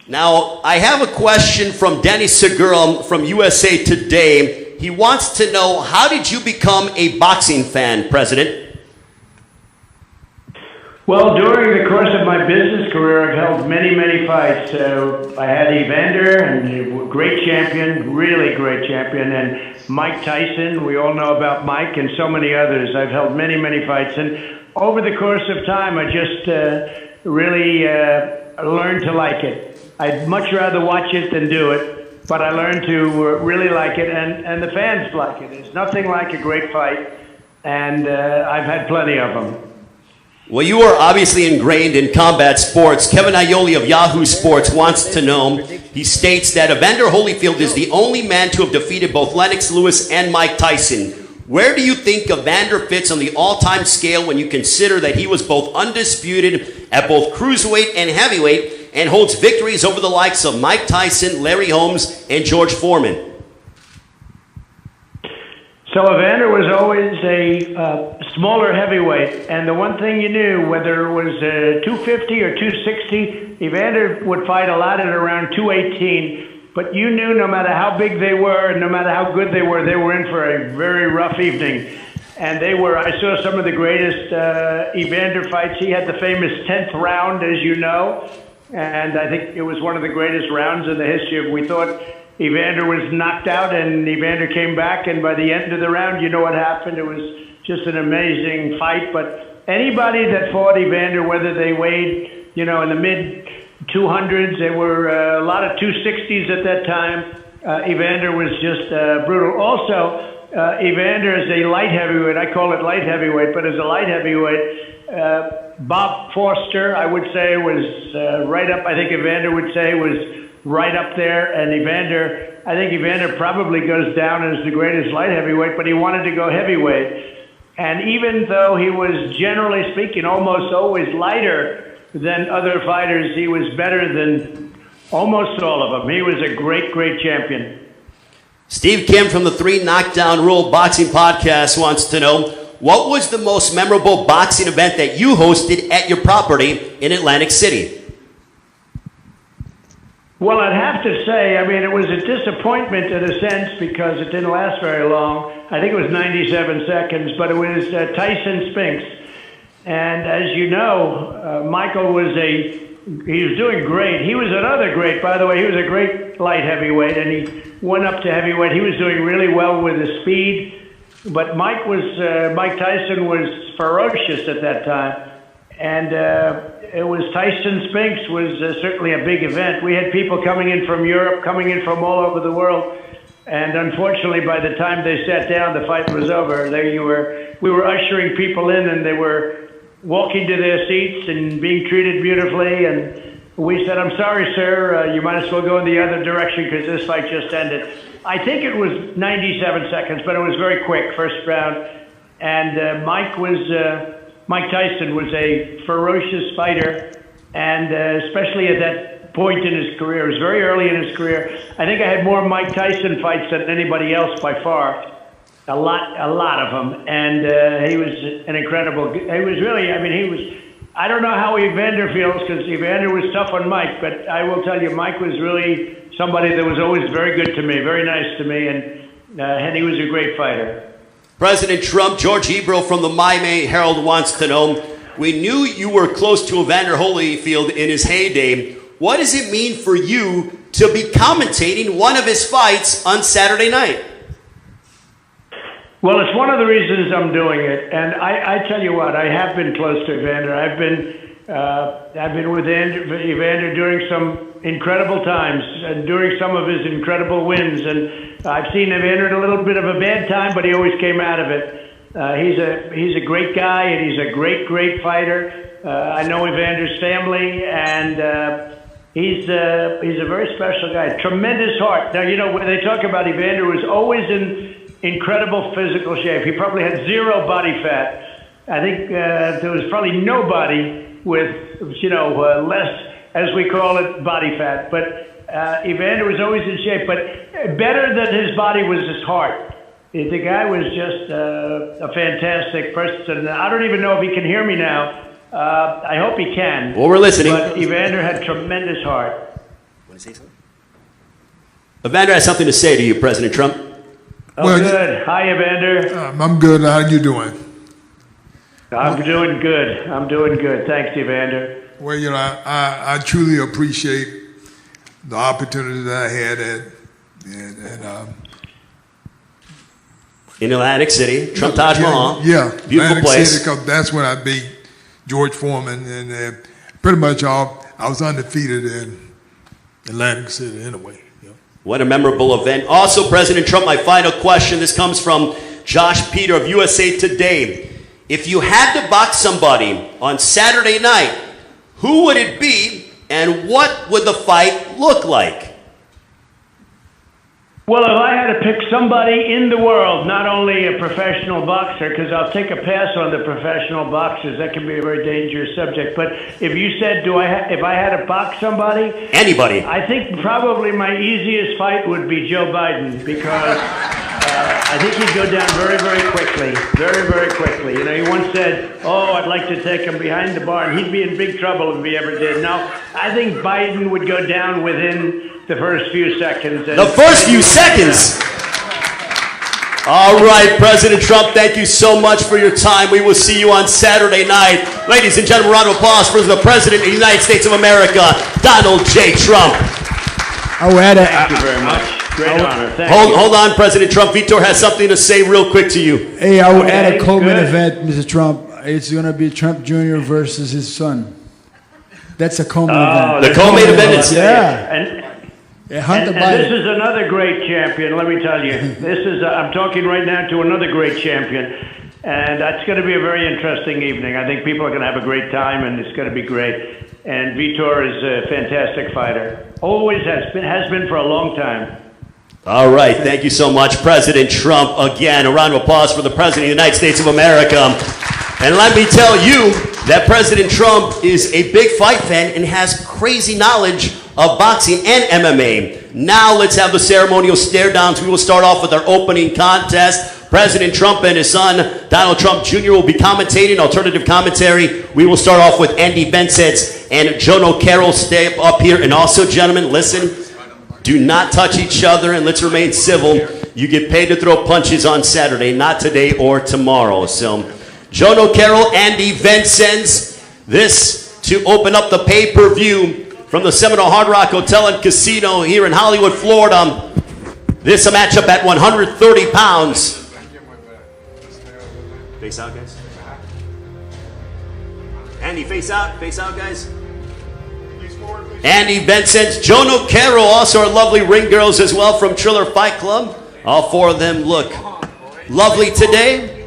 Now, I have a question from Danny Segura from USA Today. He wants to know, how did you become a boxing fan, President? Well, during the course of my business career, I've held many, many fights. I had Evander, and a great champion, really great champion, and Mike Tyson. We all know about Mike and so many others. I've held many, many fights. And over the course of time, I just really learned to like it. I'd much rather watch it than do it, but I learned to really like it, and the fans like it. There's nothing like a great fight, and I've had plenty of them. Well, you are obviously ingrained in combat sports. Kevin Aioli of Yahoo Sports wants to know, he states that Evander Holyfield is the only man to have defeated both Lennox Lewis and Mike Tyson. Where do you think Evander fits on the all-time scale when you consider that he was both undisputed at both cruiserweight and heavyweight and holds victories over the likes of Mike Tyson, Larry Holmes, and George Foreman? So Evander was always a smaller heavyweight, and the one thing you knew, whether it was 250 or 260, Evander would fight a lot at around 218. But you knew no matter how big they were and no matter how good they were in for a very rough evening. And they were, I saw some of the greatest Evander fights. He had the famous 10th round, as you know, and I think it was one of the greatest rounds in the history of, we thought Evander was knocked out and Evander came back, and by the end of the round, you know what happened. It was just an amazing fight. But anybody that fought Evander, whether they weighed, in the mid 200s, there were a lot of 260s at that time. Evander was just brutal. Also, Evander is a light heavyweight. I call it light heavyweight, but as a light heavyweight, Bob Foster, I would say, was right up. I think Evander would say was right up there. And I think Evander probably goes down as the greatest light heavyweight, but he wanted to go heavyweight. And even though he was, generally speaking, almost always lighter than other fighters, he was better than almost all of them. He was a great, great champion. Steve Kim from the 3 Knockdown Rule Boxing Podcast wants to know, what was the most memorable boxing event that you hosted at your property in Atlantic City? Well, I'd have to say, it was a disappointment in a sense because it didn't last very long. I think it was 97 seconds, but it was Tyson Spinks. And as you know, Michael he was doing great. He was another great, by the way. He was a great light heavyweight, and he went up to heavyweight. He was doing really well with his speed, but Mike Tyson was ferocious at that time. And it was Tyson Spinks was certainly a big event. We had people coming in from Europe, coming in from all over the world. And unfortunately, by the time they sat down, the fight was over. We were ushering people in, and they were walking to their seats and being treated beautifully. And we said, "I'm sorry, sir, you might as well go in the other direction because this fight just ended." I think it was 97 seconds, but it was very quick, first round. And Mike Tyson was a ferocious fighter, and especially at that point in his career. It was very early in his career. I think I had more Mike Tyson fights than anybody else by far. A lot of them. And he was an incredible, he was really, I don't know how Evander feels because Evander was tough on Mike, but I will tell you, Mike was really somebody that was always very good to me, very nice to me, and he was a great fighter. President Trump, George Ebro from the Miami Herald wants to know, we knew you were close to Evander Holyfield in his heyday. What does it mean for you to be commentating one of his fights on Saturday night? Well, it's one of the reasons I'm doing it. And I tell you what, I have been close to Evander. I've been with Evander during some incredible times and during some of his incredible wins. And I've seen Evander in a little bit of a bad time, but he always came out of it. He's a great guy, and he's a great, great fighter. I know Evander's family, and he's a very special guy. Tremendous heart. Now, when they talk about Evander, was always in incredible physical shape. He probably had zero body fat. I think there was probably nobody with, less, as we call it, body fat. But Evander was always in shape. But better than his body was his heart. The guy was just a fantastic person. I don't even know if he can hear me now. I hope he can. Well, we're listening. But Evander had tremendous heart. Want to say something? Evander has something to say to you, President Trump. Oh, well, good. Hi, Evander. I'm good. How are you doing? I'm doing good. Thanks, Evander. Well, I truly appreciate the opportunity that I had in Atlantic City, Trump Taj Mahal. Yeah, beautiful Atlantic place. City, because that's when I beat George Foreman, and pretty much I I was undefeated in Atlantic City anyway. What a memorable event. Also, President Trump, my final question. This comes from Josh Peter of USA Today. If you had to box somebody on Saturday night, who would it be and what would the fight look like? Well, if I had to pick somebody in the world, not only a professional boxer, because I'll take a pass on the professional boxers, that can be a very dangerous subject. But if you said, if I had to box somebody, anybody, I think probably my easiest fight would be Joe Biden, because I think he'd go down very, very quickly, very, very quickly. You know, he once said, "Oh, I'd like to take him behind the bar," and he'd be in big trouble if he ever did. Now, I think Biden would go down within the first few seconds. The first few seconds? All right, President Trump, thank you so much for your time. We will see you on Saturday night. Ladies and gentlemen, round of applause for the President of the United States of America, Donald J. Trump. Thank you very much. Great honor. Thank you. Hold on, President Trump. Vitor has something to say real quick to you. Hey, I will add a co-main event, Mr. Trump. It's going to be Trump Jr. versus his son. That's a co-main event. The co-main event is... And this is another great champion, let me tell you. I'm talking right now to another great champion. And that's going to be a very interesting evening. I think people are going to have a great time, and it's going to be great. And Vitor is a fantastic fighter. Always has been for a long time. All right, thank you so much, President Trump. Again, a round of applause for the President of the United States of America. And let me tell you that President Trump is a big fight fan and has crazy knowledge of boxing and MMA. Now let's have the ceremonial stare downs. We will start off with our opening contest. President Trump and his son, Donald Trump Jr. will be commentating, alternative commentary. We will start off with Andy Bensets and Jono Carroll. Stay up here. And also, gentlemen, listen. Do not touch each other and let's remain civil. You get paid to throw punches on Saturday, not today or tomorrow. So, Jono Carroll, Andy Vincents, this to open up the pay-per-view from the Seminole Hard Rock Hotel and Casino here in Hollywood, Florida. This a matchup at 130 pounds. Face out, guys. Andy, face out, guys. Andy Vincent, Jono Carroll, also our lovely ring girls as well from Triller Fight Club. All four of them look lovely today.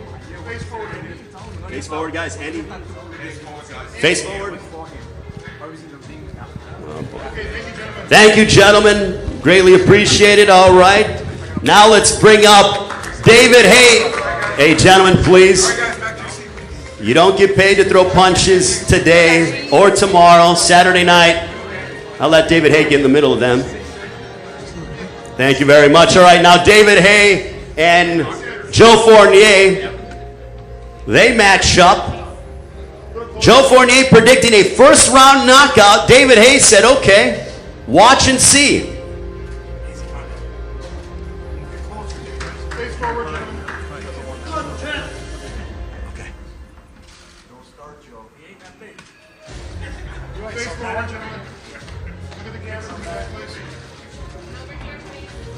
Face forward, guys. Andy. Face forward. Thank you, gentlemen. Greatly appreciated. All right. Now let's bring up David Hay. Hey, gentlemen, please. You don't get paid to throw punches today or tomorrow, Saturday night. I'll let David Hay get in the middle of them. Thank you very much. All right, now David Hay and Joe Fournier, they match up. Joe Fournier predicting a first-round knockout. David Hay said, okay, watch and see.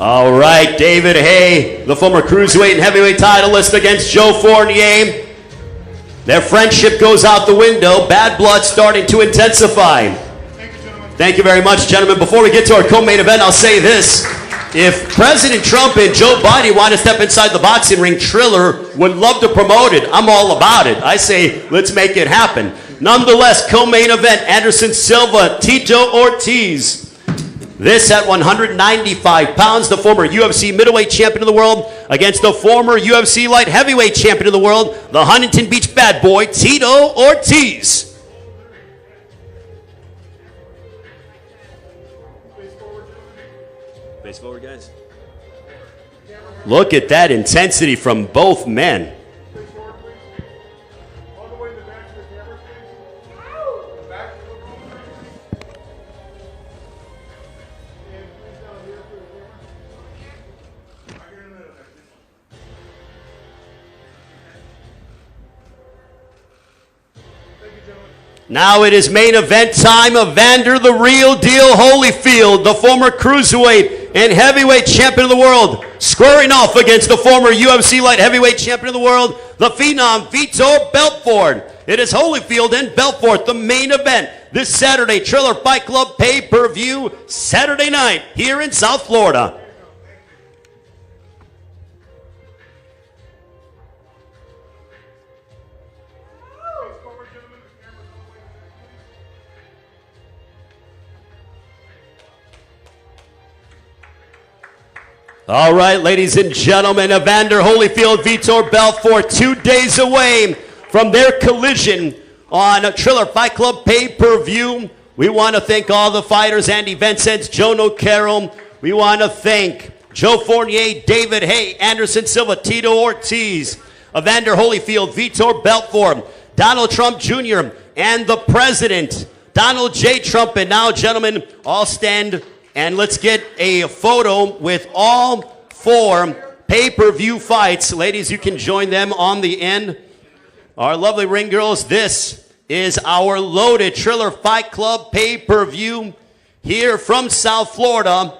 All right, David Hay, the former cruiserweight and heavyweight titleist against Joe Fournier. Their friendship goes out the window. Bad blood starting to intensify. Thank you very much, gentlemen. Before we get to our co-main event, I'll say this. If President Trump and Joe Biden want to step inside the boxing ring, Triller would love to promote it. I'm all about it. I say, let's make it happen. Nonetheless, co-main event, Anderson Silva, Tito Ortiz. This at 195 pounds, the former UFC middleweight champion of the world against the former UFC light heavyweight champion of the world, the Huntington Beach bad boy, Tito Ortiz. Face forward, guys. Look at that intensity from both men. Now it is main event time. Evander the Real Deal Holyfield, the former cruiserweight and heavyweight champion of the world, squaring off against the former UFC light heavyweight champion of the world, the phenom Vitor Belfort. It is Holyfield and Belfort, the main event. this Saturday. Triller Fight Club pay-per-view Saturday night here in South Florida. All right, ladies and gentlemen, Evander Holyfield, Vitor Belfort, 2 days away from their collision on Triller Fight Club pay-per-view. We want to thank all the fighters, Andy Vincent, Joe Nocaro. We want to thank Joe Fournier, David Hay, Anderson Silva, Tito Ortiz, Evander Holyfield, Vitor Belfort, Donald Trump Jr., and the President, Donald J. Trump. And now, gentlemen, all stand and let's get a photo with all 4 pay-per-view fights. Ladies, you can join them on the end. Our lovely ring girls, this is our loaded Triller Fight Club pay-per-view here from South Florida.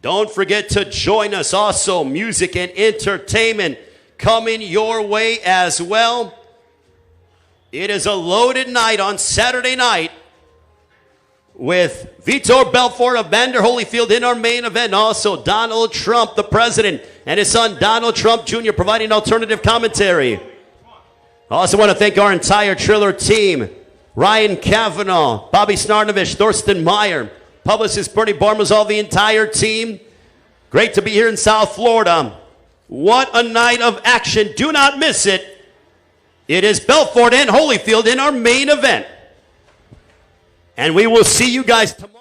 Don't forget to join us. Also, music and entertainment coming your way as well. It is a loaded night on Saturday night with Vitor Belfort, Evander Holyfield in our main event. Also, Donald Trump, the President, and his son, Donald Trump Jr., providing alternative commentary. I also want to thank our entire Triller team. Ryan Kavanaugh, Bobby Snarnovich, Thorsten Meyer, publicist Bernie Barmazal, the entire team. Great to be here in South Florida. What a night of action. Do not miss it. It is Belfort and Holyfield in our main event. And we will see you guys tomorrow.